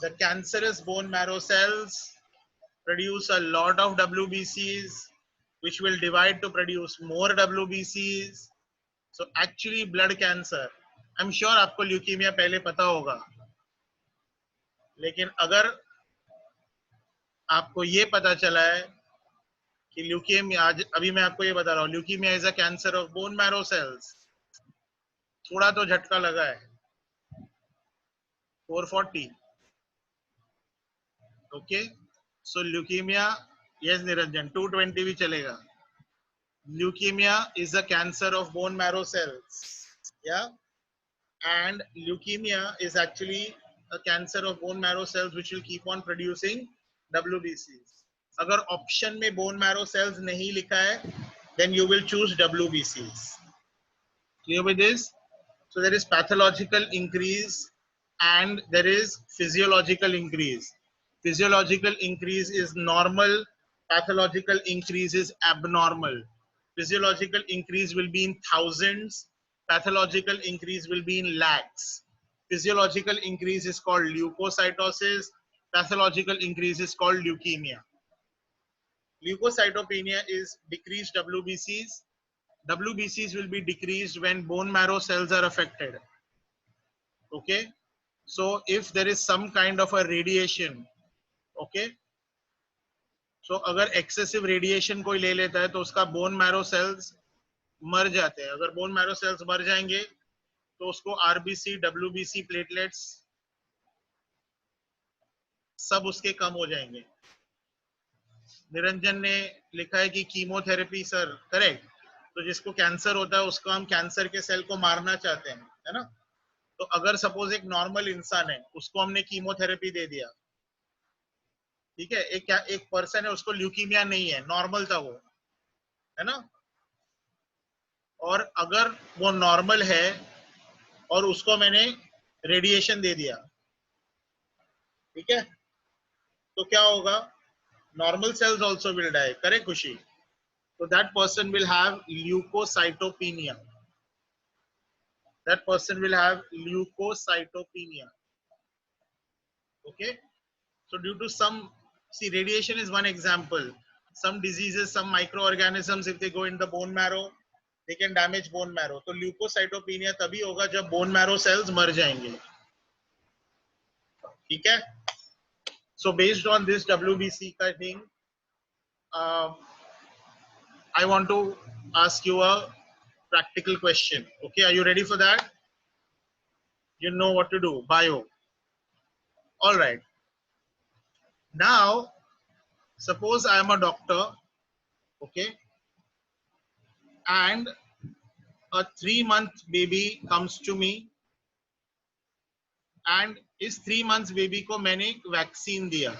The cancerous bone marrow cells produce a lot of WBCs, which will divide to produce more WBCs. So actually blood cancer, I'm sure आपको leukaemia पहले पता होगा, लेकिन अगर आपको ये पता चला है कि ल्यूकीमिया, आज अभी मैं आपको ये बता रहा हूँ, leukaemia is a cancer of bone marrow cells, थोड़ा तो झटका लगा है. 440. Okay, so leukaemia, yes Niranjan 220 भी चलेगा. Leukaemia is a cancer of bone marrow cells, या, and leukemia is actually a cancer of bone marrow cells which will keep on producing WBCs. अगर option में bone marrow cells नहीं लिखा है, then you will choose WBCs. Clear with this? So there is pathological increase and there is physiological increase. Physiological increase is normal, pathological increase is abnormal. Physiological increase will be in thousands, pathological increase will be in lakhs. Physiological increase is called leukocytosis, pathological increase is called leukemia. Leukocytopenia is decreased WBCs. WBCs will be decreased when bone marrow cells are affected. Okay, so if there is some kind of a radiation, okay, so अगर excessive radiation कोई ले लेता है तो उसका bone marrow cells मर जाते हैं. अगर bone marrow cells मर जाएंगे तो उसको RBC, WBC, platelets सब उसके कम हो जाएंगे. निरंजन ने लिखा है कि कीमोथेरेपी सर, करेक्ट. तो जिसको कैंसर होता है उसको हम कैंसर के सेल को मारना चाहते हैं, है ना. तो अगर सपोज एक नॉर्मल इंसान है, उसको हमने कीमोथेरेपी दे दिया, ठीक है, एक पर्सन है, उसको ल्यूकीमिया नहीं है, नॉर्मल था वो, है ना, और अगर वो नॉर्मल है और उसको मैंने रेडिएशन दे दिया, ठीक है, तो क्या होगा, normal cells also will die, correct Khushi. तो that person will have leukocytopenia. That person will have leukocytopenia. Okay, so due to some, see, radiation is one example. Some diseases, some microorganisms, if they go in the bone marrow, they can damage bone marrow. तो leukocytopenia तभी होगा जब bone marrow cells मर जाएंगे. ठीक है. So based on this WBC का thing, I want to ask you a practical question. Okay, are you ready for that? You know what to do. Bio. All right. Now, suppose I am a doctor, okay, and a 3-month baby comes to me, and इस 3 months baby को मैंने vaccine दिया,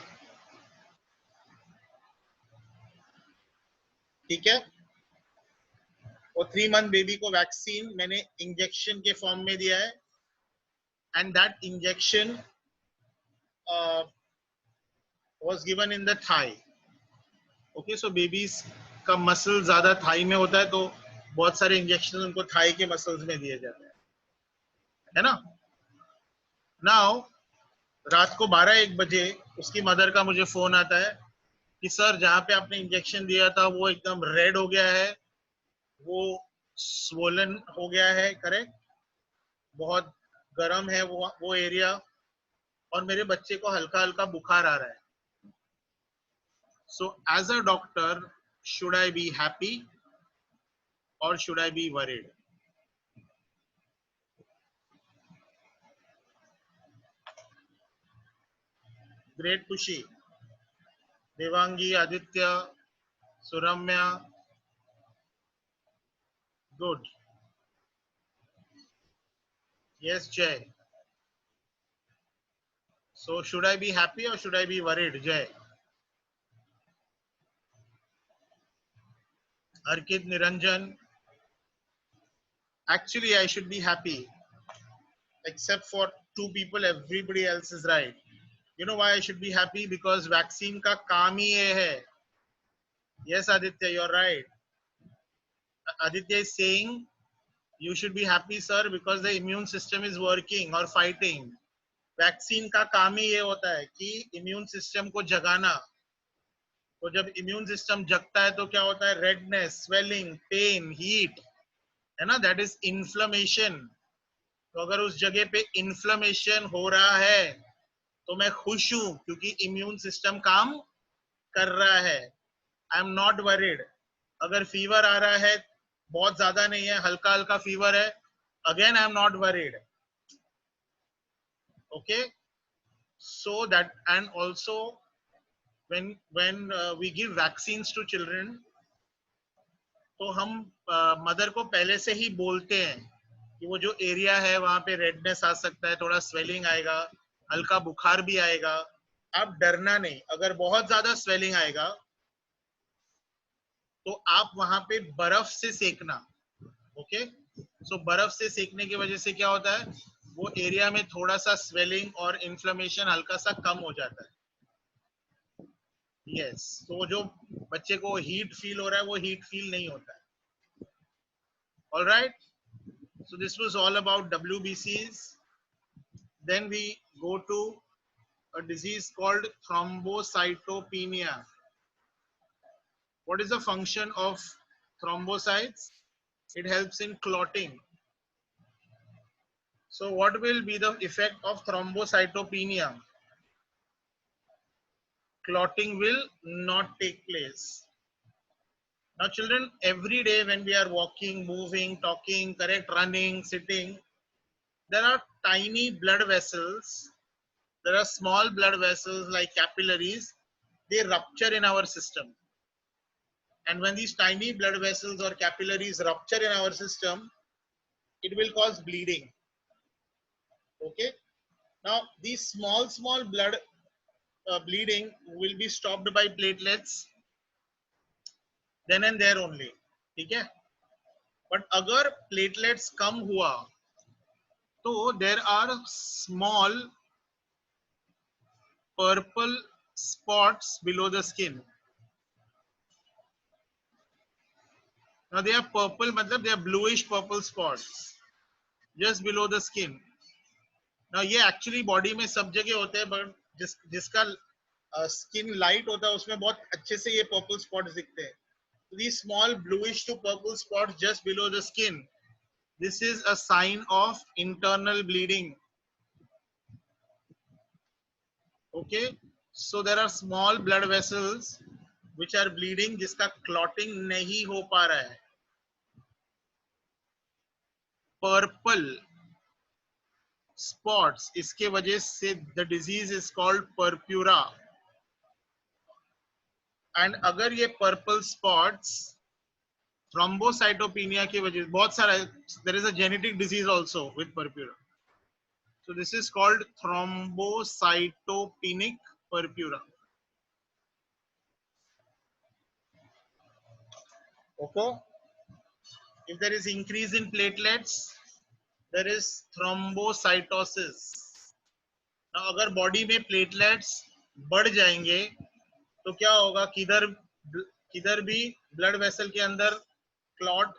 ठीक है, और 3 month baby को vaccine मैंने injection के फॉर्म में दिया है, and that injection was given in the thigh. Okay, so babies का मसल ज्यादा थाई में होता है, तो बहुत सारे इंजेक्शन उनको थाई के मसल्स में दिए जाते हैं, है ना. नाउ रात को 12-1 बजे उसकी मदर का मुझे फोन आता है कि सर जहाँ पे आपने इंजेक्शन दिया था वो एकदम रेड हो गया है, वो स्वोलन हो गया है, करेक्ट, बहुत गर्म है वो एरिया, और मेरे बच्चे को हल्का हल्का बुखार आ रहा है. So as a doctor, should I be happy और should I be worried? Great Khushi, Devangi, Aditya, Suramya, good. Yes, Jay. So should I be happy or should I be worried, Jay? Arkit, Niranjan. Actually, I should be happy, except for two people, everybody else is right. You know why I should be happy? Because vaccine का काम ही ये है. Yes, Aditya, you're right. Aditya is saying you should be happy, sir, because the immune system is working or fighting. Vaccine का काम ही ये होता है कि इम्यून सिस्टम को जगाना. तो जब इम्यून सिस्टम जगता है तो क्या होता है? रेडनेस, स्वेलिंग, पेन, हीट, है ना? That is inflammation. तो अगर उस जगह पे इन्फ्लेमेशन हो रहा है तो मैं खुश हूं क्योंकि इम्यून सिस्टम काम कर रहा है. I am not worried. अगर फीवर आ रहा है, बहुत ज्यादा नहीं है, हल्का हल्का फीवर है, again I am not worried. Okay, so that, and also when we give vaccines to children, तो हम मदर को पहले से ही बोलते हैं कि वो जो एरिया है वहां पे रेडनेस आ सकता है, थोड़ा स्वेलिंग आएगा, हल्का बुखार भी आएगा. आप डरना नहीं. अगर बहुत ज्यादा स्वेलिंग आएगा तो आप वहां पे बर्फ से सेकना. ओके, सो बर्फ से सेकने की वजह से क्या होता है? वो एरिया में थोड़ा सा स्वेलिंग और इन्फ्लेमेशन हल्का सा कम हो जाता है. यस, तो जो बच्चे को हीट फील हो रहा है वो हीट फील नहीं होता है. Alright, so this was all about WBCs. Then we go to a disease called thrombocytopenia. What is the function of thrombocytes? It helps in clotting. So what will be the effect of thrombocytopenia? Clotting will not take place. Now children, every day when we are walking, moving, talking, correct, running, sitting, there are tiny blood vessels. There are small blood vessels like capillaries. They rupture in our system. And when these tiny blood vessels or capillaries rupture in our system, it will cause bleeding. Okay. Now, these small blood bleeding will be stopped by platelets then and there only. Okay. But अगर platelets कम हुआ, तो there are small purple spots below the skin. Now they are purple, matlab they are bluish purple spots just below the skin. Now ये actually body में सब जगह होते हैं, but जिसका skin light होता है उसमें बहुत अच्छे से ये purple spots दिखते हैं. So these small bluish to purple spots just below the skin, this is a sign of internal bleeding. Okay, so there are small blood vessels which are bleeding, जिसका clotting नहीं हो पा रहा है. Purple spots, इसके वजह से the disease is called purpura. And अगर ये पर्पल स्पॉट्स थ्रोम्बोसाइटोपेनिया की वजह, बहुत सारा, there is a genetic disease also with purpura. So this is called thrombocytopenic purpura. Okay, if there is increase in platelets, there is thrombocytosis. now अगर body में platelets बढ़ जाएंगे तो क्या होगा? किधर किधर भी ब्लड वेसल के अंदर क्लॉट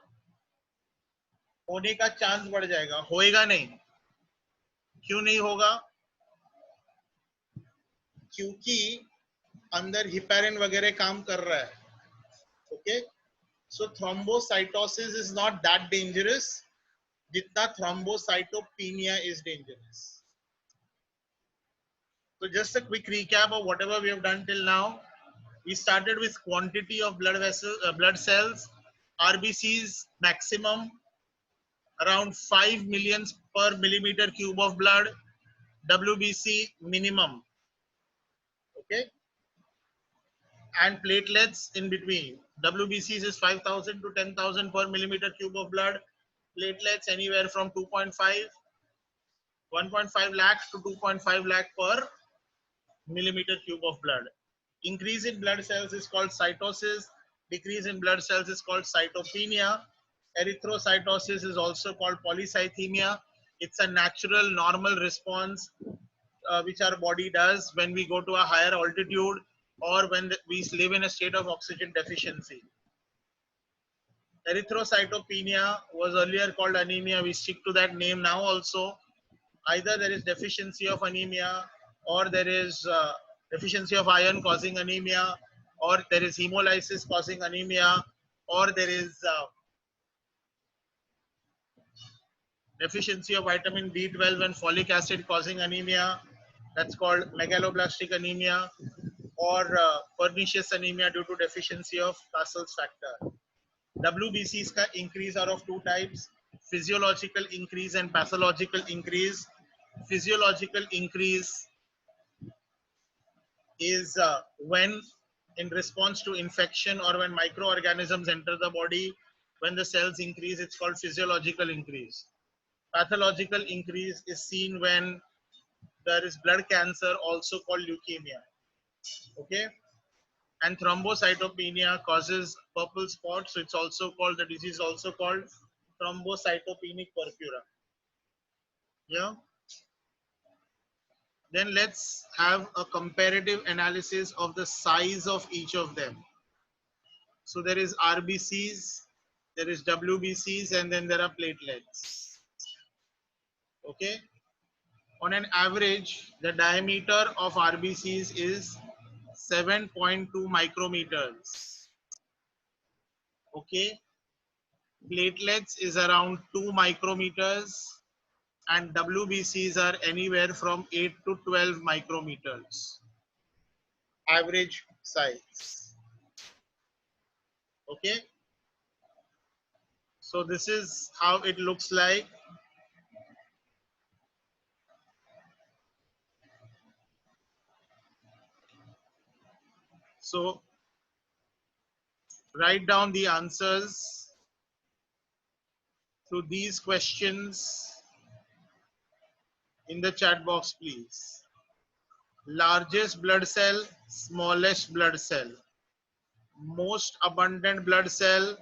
होने का चांस बढ़ जाएगा. होएगा नहीं. क्यों नहीं होगा? क्योंकि अंदर हिपेरिन वगैरह काम कर रहा है. Okay, so thrombocytosis is not that dangerous जितना thrombocytopenia is dangerous. So just a quick recap of whatever we have done till now. We started with quantity of blood vessels, blood cells, RBCs maximum around 5 million per millimeter cube of blood, WBC minimum. Okay, and platelets in between. WBCs is 5,000 to 10,000 per millimeter cube of blood. Platelets anywhere from 1.5 lakh to 2.5 lakh per millimeter cube of blood. Increase in blood cells is called cytosis. Decrease in blood cells is called cytopenia. Erythrocytosis is also called polycythemia. It's a natural, normal response which our body does when we go to a higher altitude or when we live in a state of oxygen deficiency. Erythrocytopenia was earlier called anemia. We stick to that name now also. Either there is deficiency of anemia, or there is deficiency of iron causing anemia, or there is hemolysis causing anemia, or there is deficiency of vitamin B12 and folic acid causing anemia. That's called megaloblastic anemia, or pernicious anemia due to deficiency of Castle's factor. WBCs का increase are of two types: physiological increase and pathological increase. Physiological increase is when in response to infection or when microorganisms enter the body, when the cells increase, it's called physiological increase. Pathological increase is seen when there is blood cancer, also called leukemia. Okay, and thrombocytopenia causes purple spots, so it's also called, the disease also called thrombocytopenic purpura. Yeah. Then let's have a comparative analysis of the size of each of them. So there is RBCs, there is WBCs, and then there are platelets. Okay. On an average, the diameter of RBCs is 7.2 micrometers. Okay. Platelets is around 2 micrometers, and WBCs are anywhere from 8 to 12 micrometers. Average size. Okay. So this is how it looks like. So write down the answers to these questions in the chat box, please. Largest blood cell, smallest blood cell, most abundant blood cell,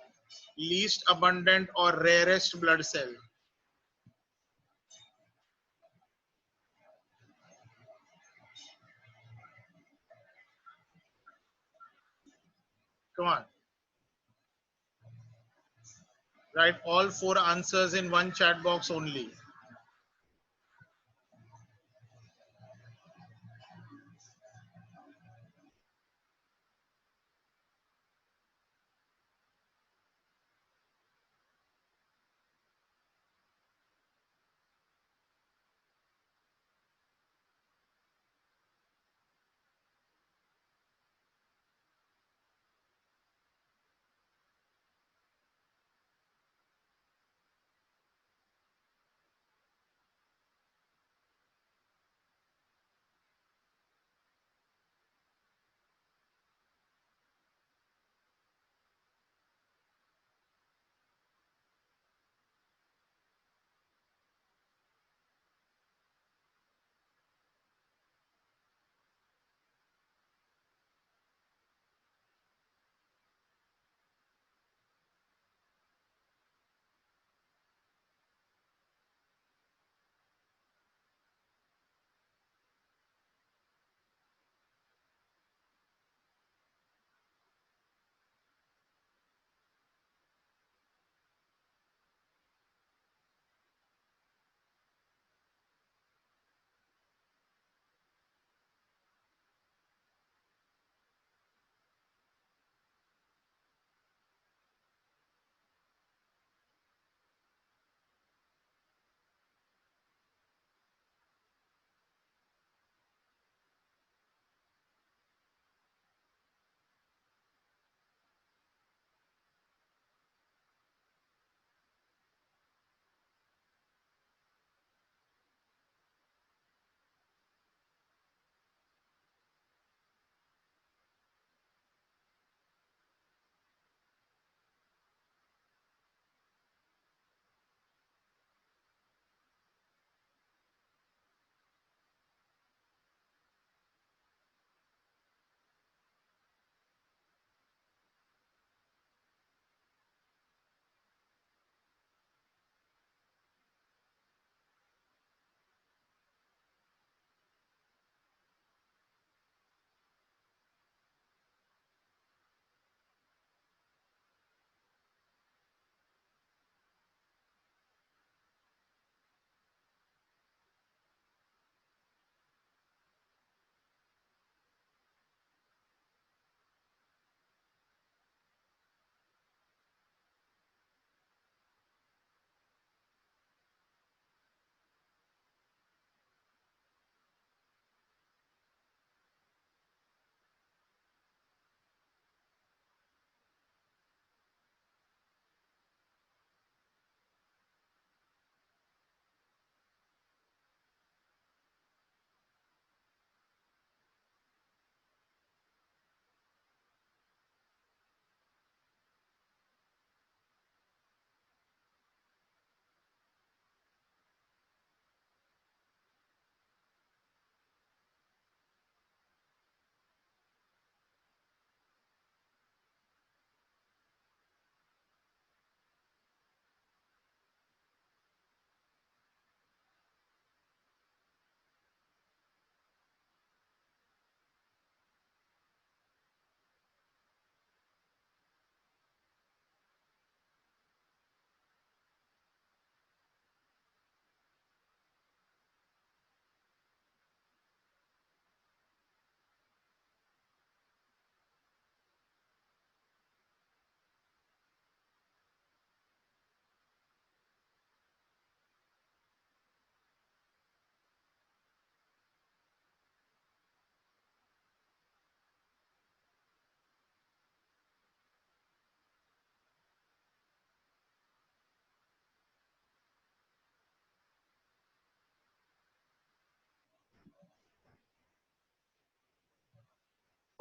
least abundant or rarest blood cell. Come on. Write all 4 answers in one chat box only.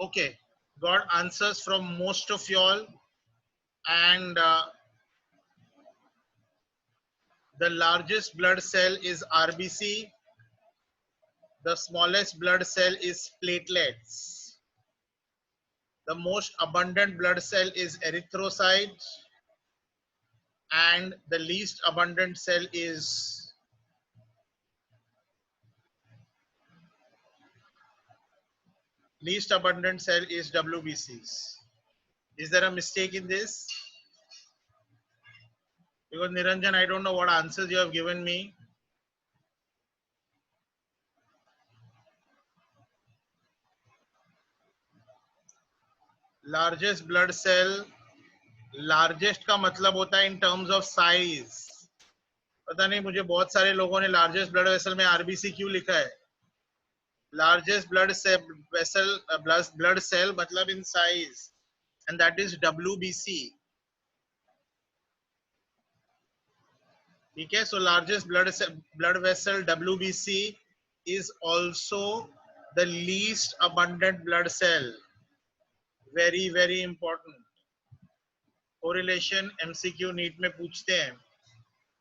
Okay, got answers from most of y'all, and the largest blood cell is RBC. The smallest blood cell is platelets. The most abundant blood cell is erythrocyte, and the least abundant cell is WBCs. Is there a mistake in this? Because Niranjan, I don't know what answers you have given me. Largest blood cell, largest का मतलब होता है in terms of size. पता नहीं मुझे बहुत सारे लोगों ने largest blood vessel में RBC क्यों लिखा है. Largest blood cell मतलब in size, and that is WBC. Okay, so largest blood vessel WBC is also the least abundant blood cell. Very very important. Correlation MCQ NEET में पूछते हैं.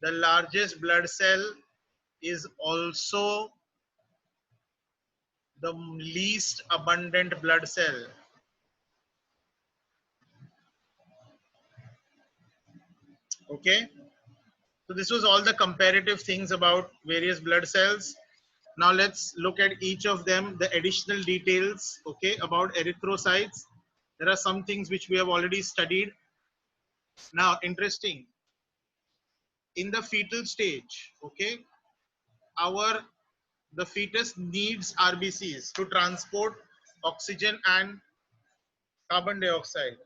The largest blood cell is also the least abundant blood cell. Okay, so this was all the comparative things about various blood cells. Now let's look at each of them, the additional details, okay, about erythrocytes. There are some things which we have already studied. Now, interesting, in the fetal stage, okay, the fetus needs RBCs to transport oxygen and carbon dioxide.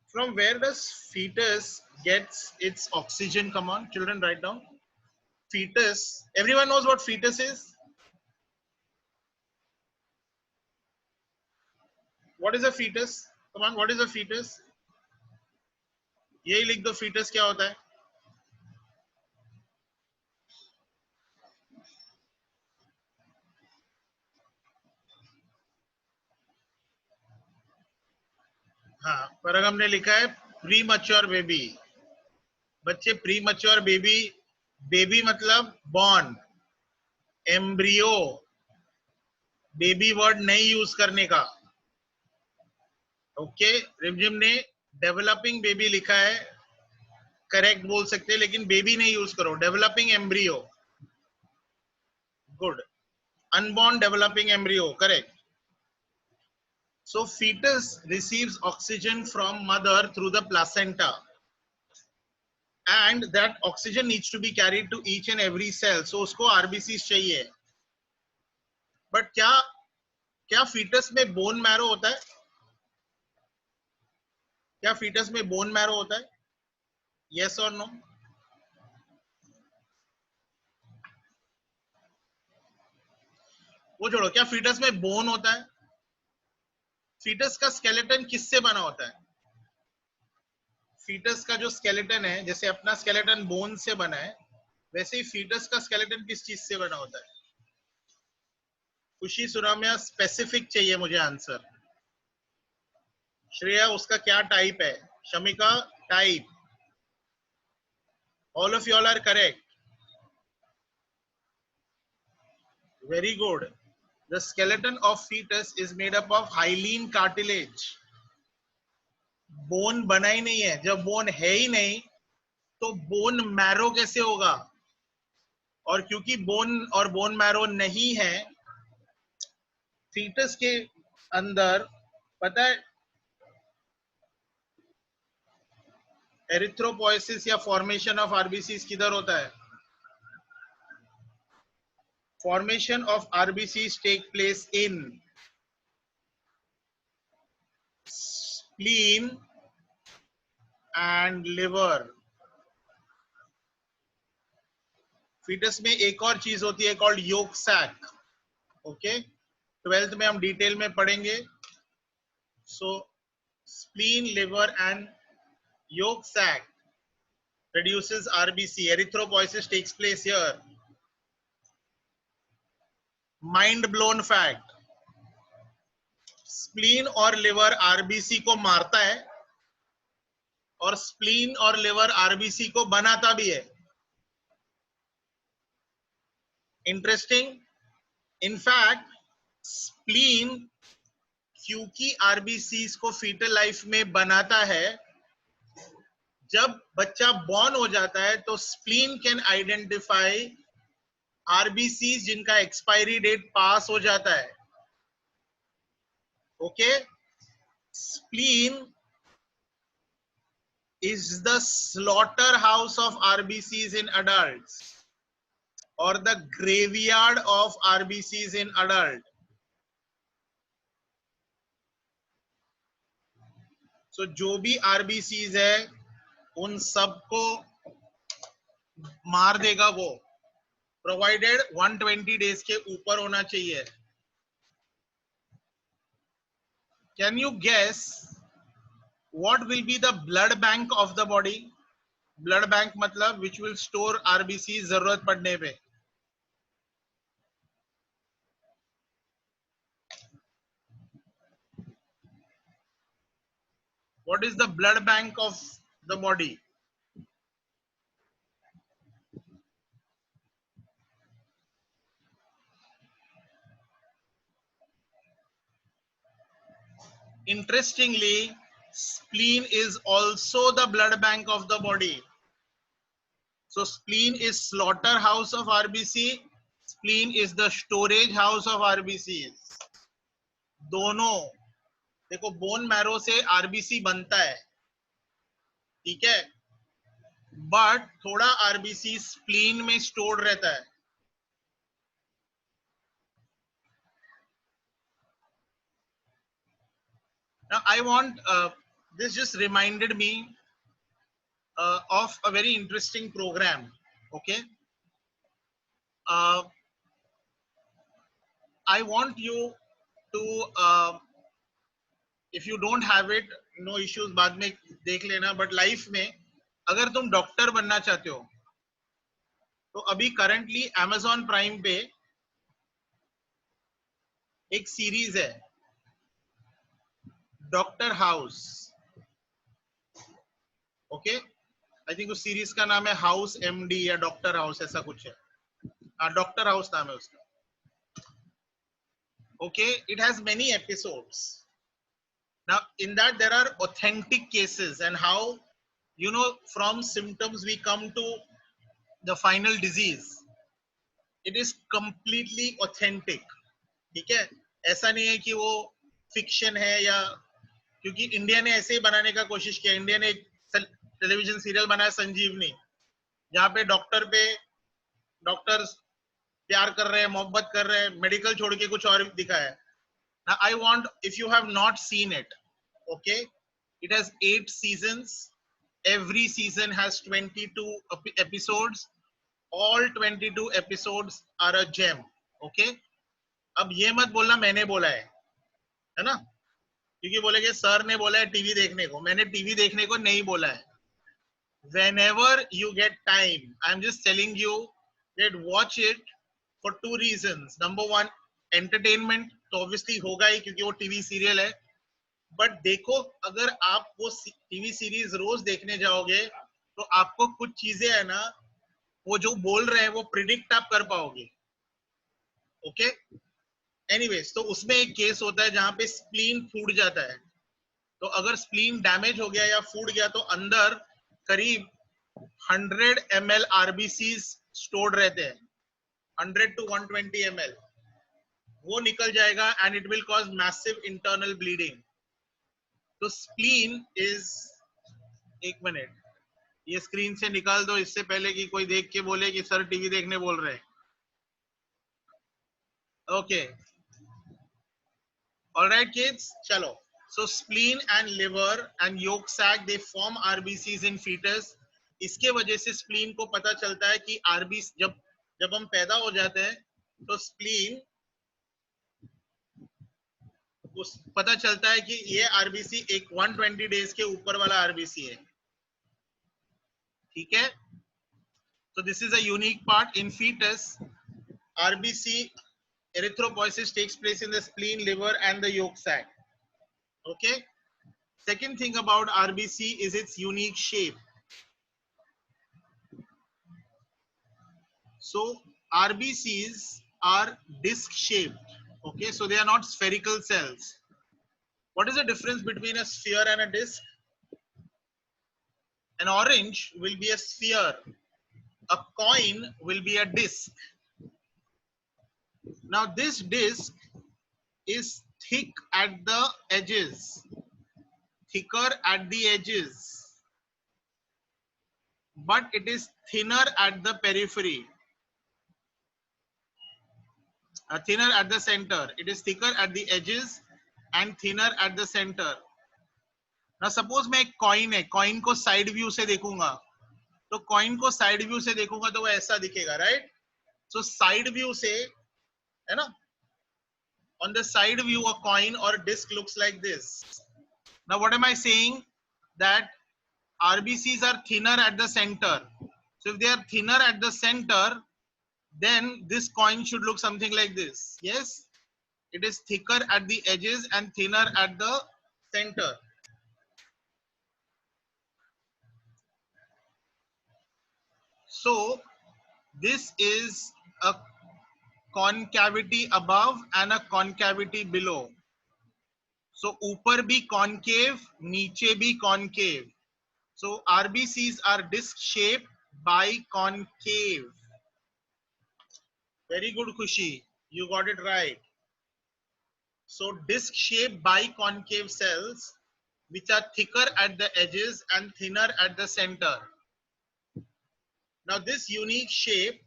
From where does fetus gets its oxygen? Come on, children, write down. Fetus. Everyone knows what fetus is? What is a fetus? Come on, what is a fetus? यही लिख दो, fetus क्या होता है? हाँ, पर अगर हमने लिखा है प्री मच्योर बेबी. बच्चे प्री मच्योर बेबी, बेबी मतलब बॉर्न, एम्ब्रियो, बेबी वर्ड नहीं यूज करने का. ओके, रिमझिम ने डेवलपिंग बेबी लिखा है, करेक्ट बोल सकते हैं, लेकिन बेबी नहीं यूज करो. Developing embryo, good. Unborn developing embryo, correct. So fetus receives oxygen from mother through the placenta, and that oxygen needs to be carried to each and every cell. So उसको RBCs चाहिए. But क्या fetus में bone marrow होता है? क्या fetus में bone marrow होता है? Yes or no? वो छोड़ो, क्या fetus में bone होता है? Fetus का skeleton किससे बना होता है? Fetus का जो skeleton है, जैसे अपना skeleton bone से बना है, वैसे ही fetus का skeleton किस चीज से बना होता है? खुशी सुराम्या, स्पेसिफिक चाहिए मुझे आंसर. श्रेया, उसका क्या टाइप है? Shamika, type. All of y'all are correct. Very good. The skeleton of fetus is made up of hyaline cartilage. Bone बना ही नहीं है. जब बोन है ही नहीं तो बोन मैरो कैसे होगा? और क्योंकि बोन और बोन मैरो नहीं है, फीटस के अंदर, पता है एरिथ्रोपोइसिस या फॉर्मेशन ऑफ आरबीसीज किधर होता है? Formation of RBCs take place in spleen and liver. Foetus में एक और चीज होती है called yolk sac. Okay, 12th में हम डिटेल में पढ़ेंगे. So spleen, liver and yolk sac produces RBC. Erythropoiesis takes place here. Mind blown fact. Spleen और लिवर आरबीसी को मारता है और स्प्लीन और लिवर आरबीसी को बनाता भी है. इंटरेस्टिंग. इनफैक्ट स्प्लीन क्योंकि आरबीसी को फीटल लाइफ में बनाता है, जब बच्चा बॉर्न हो जाता है तो स्प्लीन कैन आइडेंटिफाई आरबीसी जिनका एक्सपायरी डेट पास हो जाता है. Okay. Spleen is the slaughterhouse of RBCs in adults or the graveyard of RBCs in adult. So जो भी RBCs है उन सबको मार देगा वो, प्रोवाइडेड 120 डेज के ऊपर होना चाहिए. Can you guess what will be the blood bank of the body? Blood bank मतलब which will store RBC जरूरत पड़ने पे. What is the blood bank of the body? Interestingly, spleen is also the blood bank of the body. So spleen is slaughterhouse of RBC. Spleen is the storage house of RBCs. दोनों. देखो bone marrow से RBC बनता है, ठीक है, but थोड़ा RBC spleen में stored रहता है. Now I want this just reminded me of a very interesting program. Okay. I want you to if you don't have it, no issues, बाद में देख लेना. बट लाइफ में अगर तुम डॉक्टर बनना चाहते हो तो अभी करंटली Amazon प्राइम पे एक सीरीज है doctor house. Okay. I think उस सीरीज का नाम है हाउस एमडी या डॉक्टर हाउस, ऐसा कुछ है. डॉक्टर हाउस नाम है उसका. Okay. It has many episodes. Now in that there are authentic cases and how, you know, from symptoms we come to the final disease. It is completely authentic. ठीक है. ऐसा नहीं है कि वो फिक्शन है, या क्योंकि इंडिया ने ऐसे ही बनाने का कोशिश किया. इंडिया ने एक टेलीविजन सीरियल बनाया संजीवनी, जहाँ पे डॉक्टर्स प्यार कर रहे हैं, मोहब्बत कर रहे हैं, मेडिकल छोड़ के कुछ और दिखाया है. Now I want, if you have not seen it, okay, it has 8 seasons. Every season has 22 episodes. All 22 episodes are a gem. Okay. अब ये मत बोलना मैंने बोला है ना, क्योंकि बोलेंगे सर ने बोला है टीवी देखने को. मैंने टीवी देखने को नहीं बोला है. Whenever you get time, I'm just telling you that watch it for 2 reasons. Number one, entertainment तो obviously होगा ही क्योंकि वो टीवी सीरियल है. बट देखो, अगर आप वो टीवी सीरीज रोज देखने जाओगे तो आपको कुछ चीजें है ना, वो जो बोल रहे हैं वो प्रिडिक्ट आप कर पाओगे. ओके. एनीवेज, तो उसमें एक केस होता है जहां पे स्प्लीन फूट जाता है. तो अगर स्प्लीन डैमेज हो गया या फूट गया तो अंदर करीब 100 ml आरबीसी स्टोर्ड रहते हैं. 100 to 120 ml वो निकल जाएगा and it will cause massive internal bleeding. तो स्प्लीन इज, एक मिनट, ये स्क्रीन से निकाल दो इससे पहले कि कोई देख के बोले कि सर टीवी देखने बोल रहे हैं. ओके. ऑलराइट किड्स, चलो. So spleen and liver and yolk sac they form RBCs in foetus. इसके वजह से स्प्लीन को पता चलता है कि आरबीसी जब हम पैदा हो जाते हैं तो स्प्लीन पता चलता है कि ये आरबीसी एक 120 डेज के ऊपर वाला आरबीसी है. ठीक है. So this is a unique part in fetus. RBC erythropoiesis takes place in the spleen, liver and the yolk sac. Okay. Second thing about RBC is its unique shape. So RBCs are disc shaped. Okay, so they are not spherical cells. What is the difference between a sphere and a disc? An orange will be a sphere. A coin will be a disc. Now this disc is thick at the edges, thicker at the edges, but it is thinner at the periphery, thinner at the center. It is thicker at the edges and thinner at the center. Now suppose मैं एक coin है, coin को side view से देखूंगा, तो coin को side view से देखूंगा तो वो ऐसा दिखेगा, राइट? सो साइड व्यू से, है ना, on the side view a coin or disc looks like this. Now what am I saying? That RBCs are thinner at the center. So if they are thinner at the center, then this coin should look something like this. Yes, it is thicker at the edges and thinner at the center. So this is a concavity above and a concavity below. So ऊपर भी concave, नीचे भी concave. So RBCs are disc shaped biconcave. Very good, Khushi. You got it right. So disc shaped biconcave cells which are thicker at the edges and thinner at the center. Now this unique shape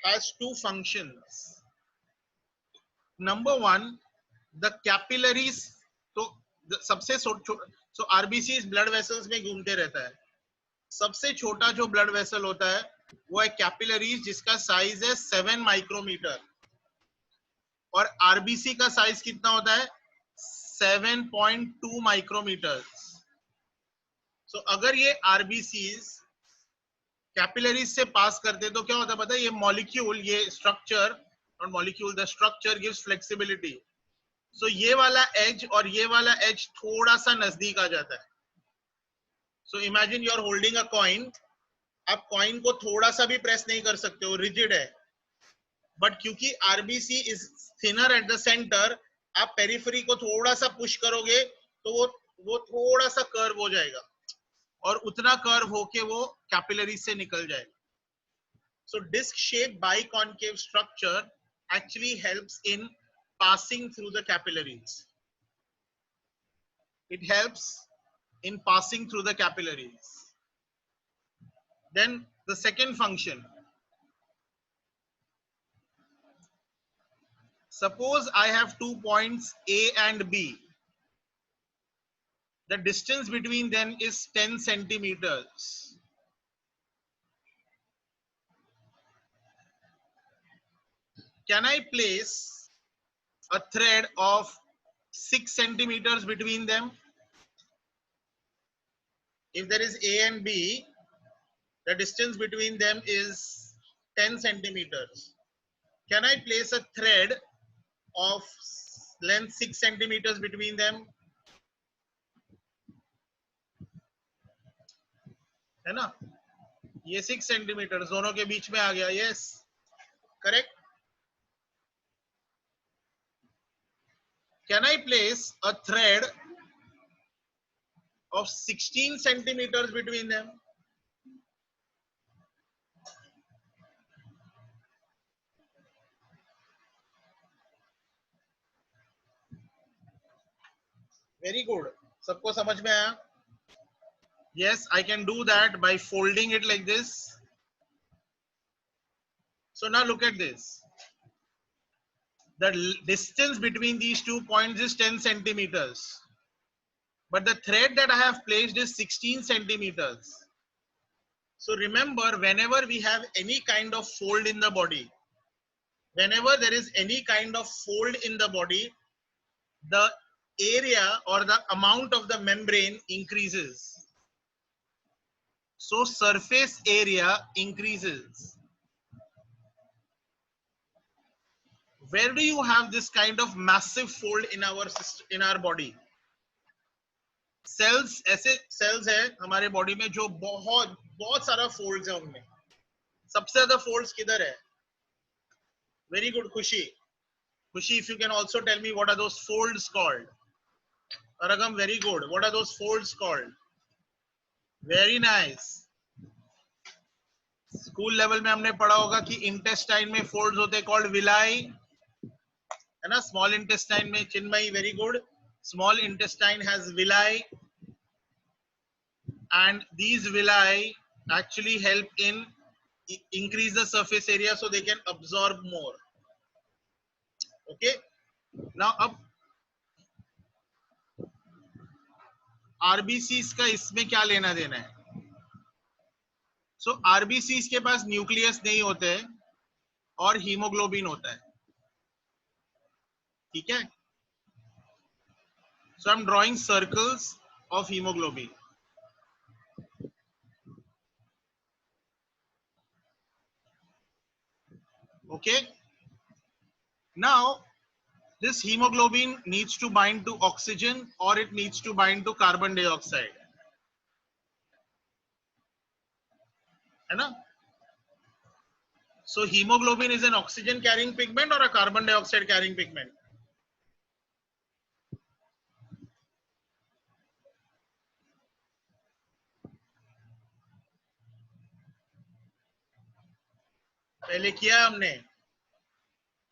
has two functions. Number one, the capillaries. तो सबसे so RBCs blood vessels में घूमते रहता है. सबसे छोटा जो blood vessel होता है वो है कैपिलरीज, जिसका साइज है 7 माइक्रोमीटर, और आरबीसी का साइज कितना होता है? 7.2 माइक्रोमीटर. सो अगर ये आरबीसीज कैपिलरीज से पास करते तो क्या होता है पता है? ये मॉलिक्यूल, ये स्ट्रक्चर, और molecule, the structure gives flexibility. So ये वाला एज और ये वाला एज थोड़ा सा नजदीक आ जाता है. So imagine you are holding a coin. आप कॉइन को थोड़ा सा भी प्रेस नहीं कर सकते हो, रिजिड है. बट क्योंकि RBC is thinner at the centre, आप पेरिफेरी को थोड़ा सा पुश करोगे तो वो थोड़ा सा कर्व हो जाएगा, और उतना कर्व होके वो कैपिलरी से निकल जाएगा. So disc shape biconcave structure actually helps in passing through the capillaries. It helps in passing through the capillaries. Then the second function. Suppose I have 2 points A and B. The distance between them is 10 centimeters. Can I place a thread of 6 centimeters between them? If there is A and B, the distance between them is 10 centimeters. Can I place a thread of length 6 centimeters between them? है ना? ये 6 centimetre दोनों के बीच में आ गया. Yes, correct. Can I place a thread of 16 centimeters between them? Very good. सबको समझ में आया? Yes, I can do that by folding it like this. So now look at this. The distance between these 2 points is 10 centimeters. But the thread that I have placed is 16 centimeters. So remember, whenever we have any kind of fold in the body, whenever there is any kind of fold in the body, the area or the amount of the membrane increases. So surface area increases. Where do you have this kind of massive fold in our body? Cells ऐसे cells है हमारे body में जो बहुत बहुत सारा folds है, उनमें सबसे ज्यादा फोल्ड्स किधर है? वेरी गुड खुशी. खुशी, if you can also tell me what are those folds called? Aragam, very good. What are those folds called? Very nice. School level में हमने पढ़ा होगा कि इंटेस्टाइन में फोल्ड्स होते हैं कॉल्ड विलाई, है ना. स्मॉल इंटेस्टाइन में, Chinmayi very good, small intestine has villi and these villi actually help in increase the surface area so they can absorb more. Okay, now अब RBCs का इसमें क्या लेना देना है? So RBCs के पास न्यूक्लियस नहीं होते हैं और हीमोग्लोबिन होता है. ठीक है. So I'm drawing circles of hemoglobin. Okay, now this hemoglobin needs to bind to oxygen or it needs to bind to carbon dioxide, है ना. So hemoglobin is an oxygen carrying pigment or a carbon dioxide carrying pigment? पहले किया हमने.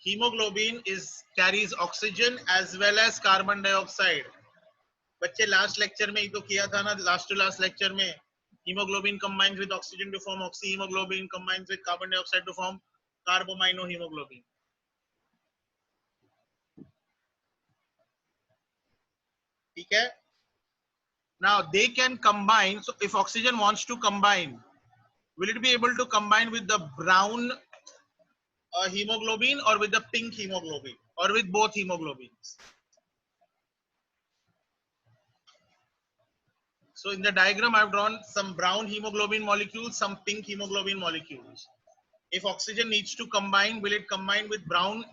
Hemoglobin carries oxygen as well as carbon dioxide. बच्चे last lecture में ही तो किया था ना, लास्ट टू लास्ट लेक्चर में. Hemoglobin combines with oxygen to form oxyhemoglobin, combines with carbon dioxide to form carbaminohemoglobin. ठीक है. Now they can combine. So if oxygen wants to combine, will it be able to combine with the brown hemoglobin or with the pink hemoglobin or with both hemoglobins? So in the diagram I've drawn some brown hemoglobin molecules, some pink hemoglobin molecules. If oxygen needs to combine, will it combine with brown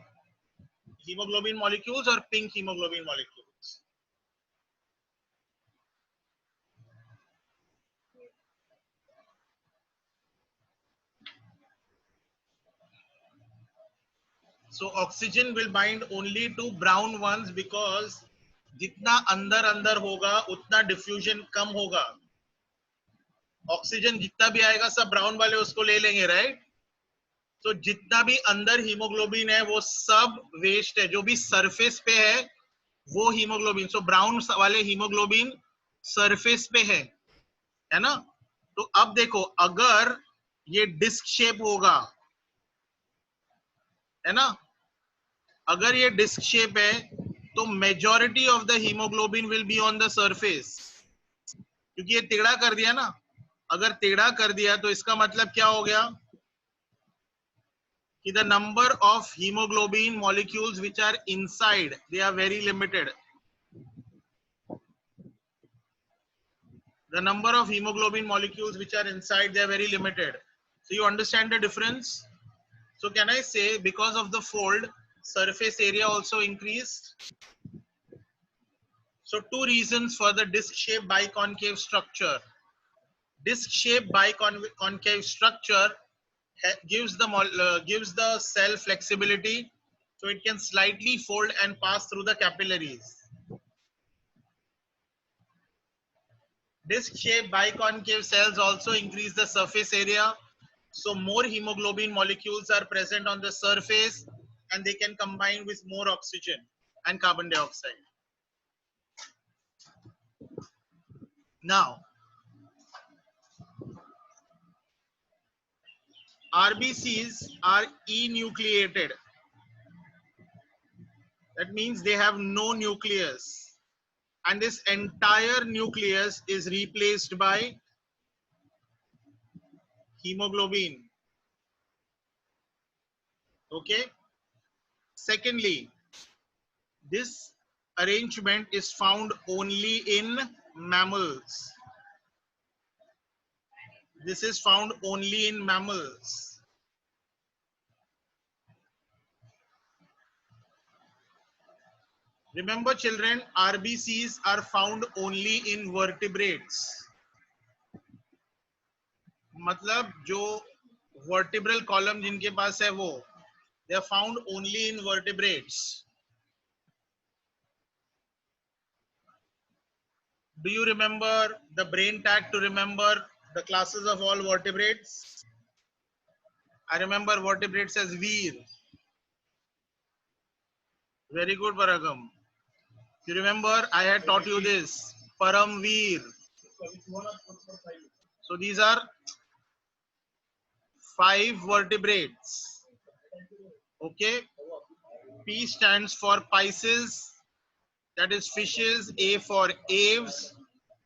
hemoglobin molecules or pink hemoglobin molecules? So oxygen will bind only to brown ones because जितना अंदर अंदर होगा उतना diffusion कम होगा. Oxygen जितना भी आएगा सब ब्राउन वाले उसको ले लेंगे, राइट. तो जितना भी अंदर हीमोग्लोबिन है वो सब वेस्ट है. जो भी सरफेस पे है वो हीमोग्लोबिन. सो ब्राउन वाले हीमोग्लोबिन सरफेस पे है ना. तो अब देखो, अगर ये डिस्क शेप होगा, है ना, अगर ये डिस्क शेप है तो majority of the haemoglobin will be on the surface. क्योंकि ये टेढ़ा कर दिया ना. अगर टेढ़ा कर दिया तो इसका मतलब क्या हो गया कि the number of hemoglobin molecules which are inside, they are very limited. The number of hemoglobin molecules which are inside, they are very limited. So you understand the difference? So can I say because of the fold, surface area also increased? So two reasons for the disc shaped biconcave structure. Disc shaped biconcave structure gives the cell flexibility, so it can slightly fold and pass through the capillaries. Disc shaped biconcave cells also increase the surface area, so more hemoglobin molecules are present on the surface and they can combine with more oxygen and carbon dioxide. Now RBCs are enucleated. That means they have no nucleus, and this entire nucleus is replaced by hemoglobin. Okay. Secondly, this arrangement is found only in mammals. This is found only in mammals. Remember children, RBCs are found only in vertebrates. मतलब जो vertebral column जिनके पास है वो, they are found only in vertebrates. Do you remember the brain tag to remember the classes of all vertebrates? I remember vertebrates as Veer. Very good, Paragam. You remember I had taught you this, Paramveer. So these are 5 vertebrates. Okay. P stands for Pisces, that is fishes. A for aves.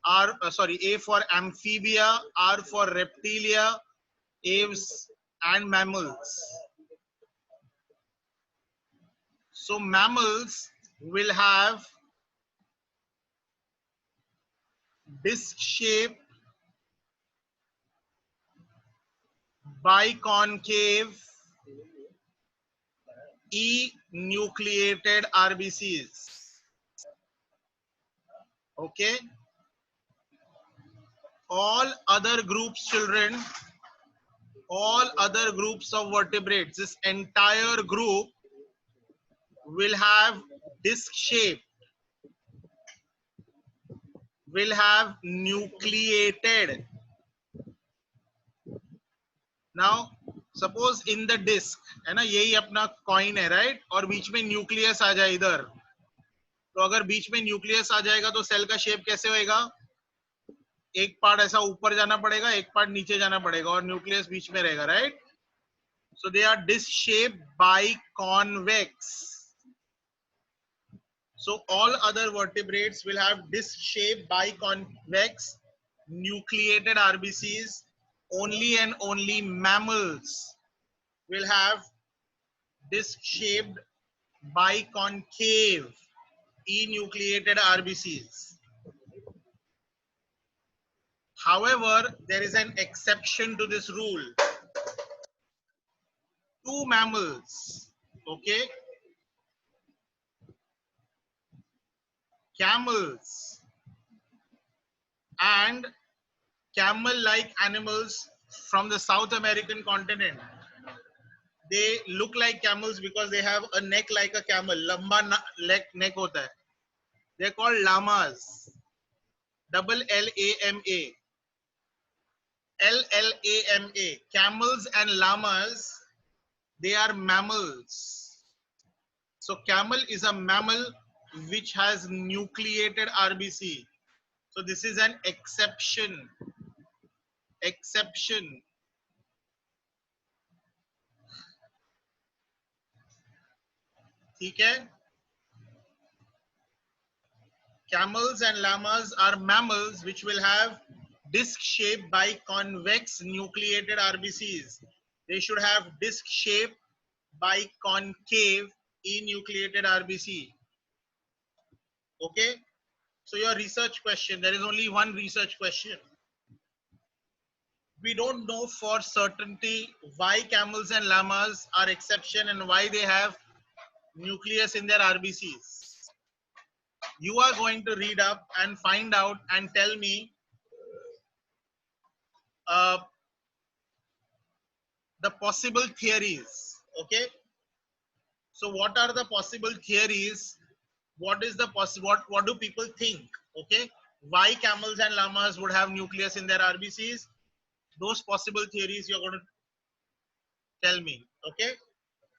A for amphibia. R for reptilia, aves, and mammals. So mammals will have disc shape, biconcave, enucleated RBCs. Okay. All other groups, children, all other groups of vertebrates, this entire group will have disc shape, will have nucleated. Now suppose in the disc है ना, यही अपना coin है, right, और बीच में nucleus आ जाए इधर, तो अगर बीच में न्यूक्लियस आ जाएगा तो सेल का शेप कैसे होएगा? एक पार्ट ऐसा ऊपर जाना पड़ेगा, एक पार्ट नीचे जाना पड़ेगा, और न्यूक्लियस बीच में रहेगा, right? So they are disc shaped biconvex. So all other vertebrates will have disc shaped biconvex nucleated RBCs. Only and only mammals will have disc shaped biconcave enucleated RBCs. However, there is an exception to this rule. 2 mammals, okay, camels and camel-like animals from the South American continent. They look like camels because they have a neck like a camel. Lamba neck hota hai. They're called llamas. Double L-A-M-A. L-L-A-M-A. Camels and llamas, they are mammals. So camel is a mammal which has nucleated RBC. So this is an exception. Exception. ठीक है? Camels and llamas are mammals which will have disc shaped biconvex nucleated RBCs. They should have disc shaped biconcave enucleated RBC. Okay? So your research question, there is only one research question. We don't know for certainty why camels and llamas are exception and why they have nucleus in their RBCs. You are going to read up and find out and tell me the possible theories. Okay, so what are the possible theories? What is the what do people think? Okay, why camels and llamas would have nucleus in their RBCs? Those possible theories you're going to tell me. Okay,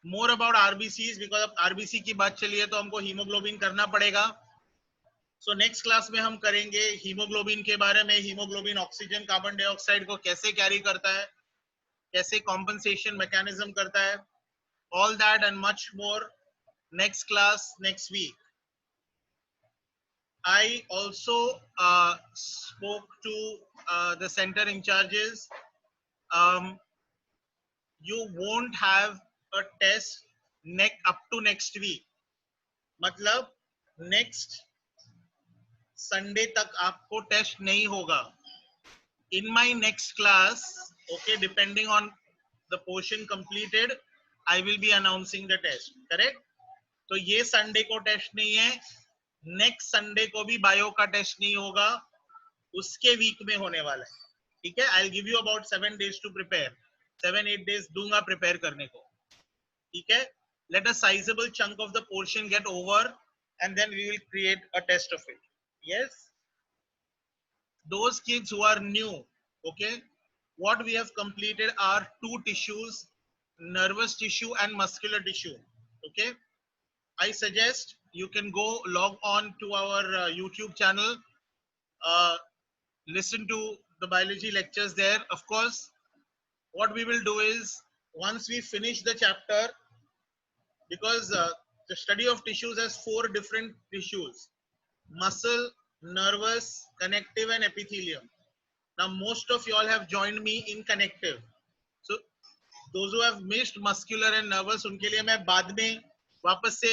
more about RBCs, because अब RBC की बात चली है तो हमको haemoglobin करना पड़ेगा. So next class में हम करेंगे हीमोग्लोबिन के बारे में. हीमोग्लोबिन ऑक्सीजन कार्बन डाइऑक्साइड को कैसे कैरी करता है, कैसे कॉम्पनसेशन मैकेनिज्म करता है. All that and much more next class next week. I also spoke to the center in charges. You won't have a test up to next week. मतलब next Sunday तक आपको test नहीं होगा. In my next class, okay, depending on the portion completed, I will be announcing the test. Correct? तो ये Sunday को test नहीं है, नेक्स्ट संडे को भी बायो का टेस्ट नहीं होगा, उसके वीक में होने वाला है, ठीक है। I will give you about 7 days to prepare, 7-8 days दूंगा प्रिपेयर करने को, ठीक है। Let a sizeable chunk of the portion get over and then we will create a test of it. Yes, those kids who are new, okay, what we have completed are 2 tissues, nervous tissue and muscular tissue, okay. I suggest you can go log on to our YouTube channel, uh, listen to the biology lectures there. Of course, what we will do is once we finish the chapter, because the study of tissues has 4 different tissues: muscle, nervous, connective and epithelium. Now most of you all have joined me in connective, so those who have missed muscular and nervous, उनके लिए मैं बाद में वापस से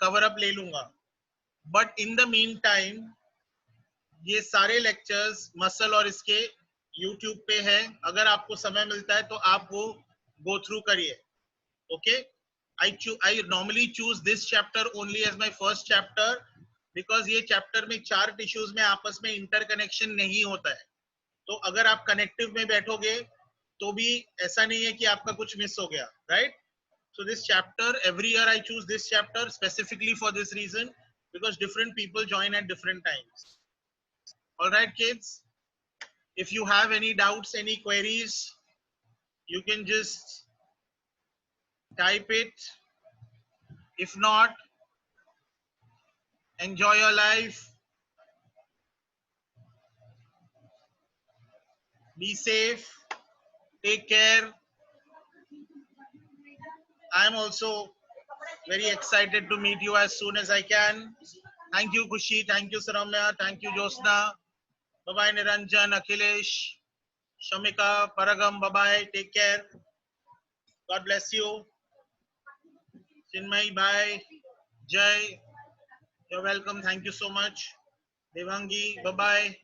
cover up ले लूंगा, but in the meantime ये सारे lectures muscle और इसके YouTube पे है, अगर आपको समय मिलता है तो आप वो go through करिए, okay. I normally choose this chapter only as my first chapter because ये chapter में 4 tissues में आपस में interconnection नहीं होता है, तो अगर आप connective में बैठोगे तो भी ऐसा नहीं है कि आपका कुछ मिस हो गया, right? So this chapter, every year I choose this chapter specifically for this reason, because different people join at different times. All right, kids, if you have any doubts, any queries, you can just type it. If not, enjoy your life, be safe, take care. I'm also very excited to meet you as soon as I can. Thank you, Kushi. Thank you, Saramya. Thank you, Josna. Bye-bye, Niranjan, Akhilesh, Shamika, Paragam. Bye-bye. Take care. God bless you. Chinmay, bye. Jai, you're welcome. Thank you so much. Devangi, bye-bye.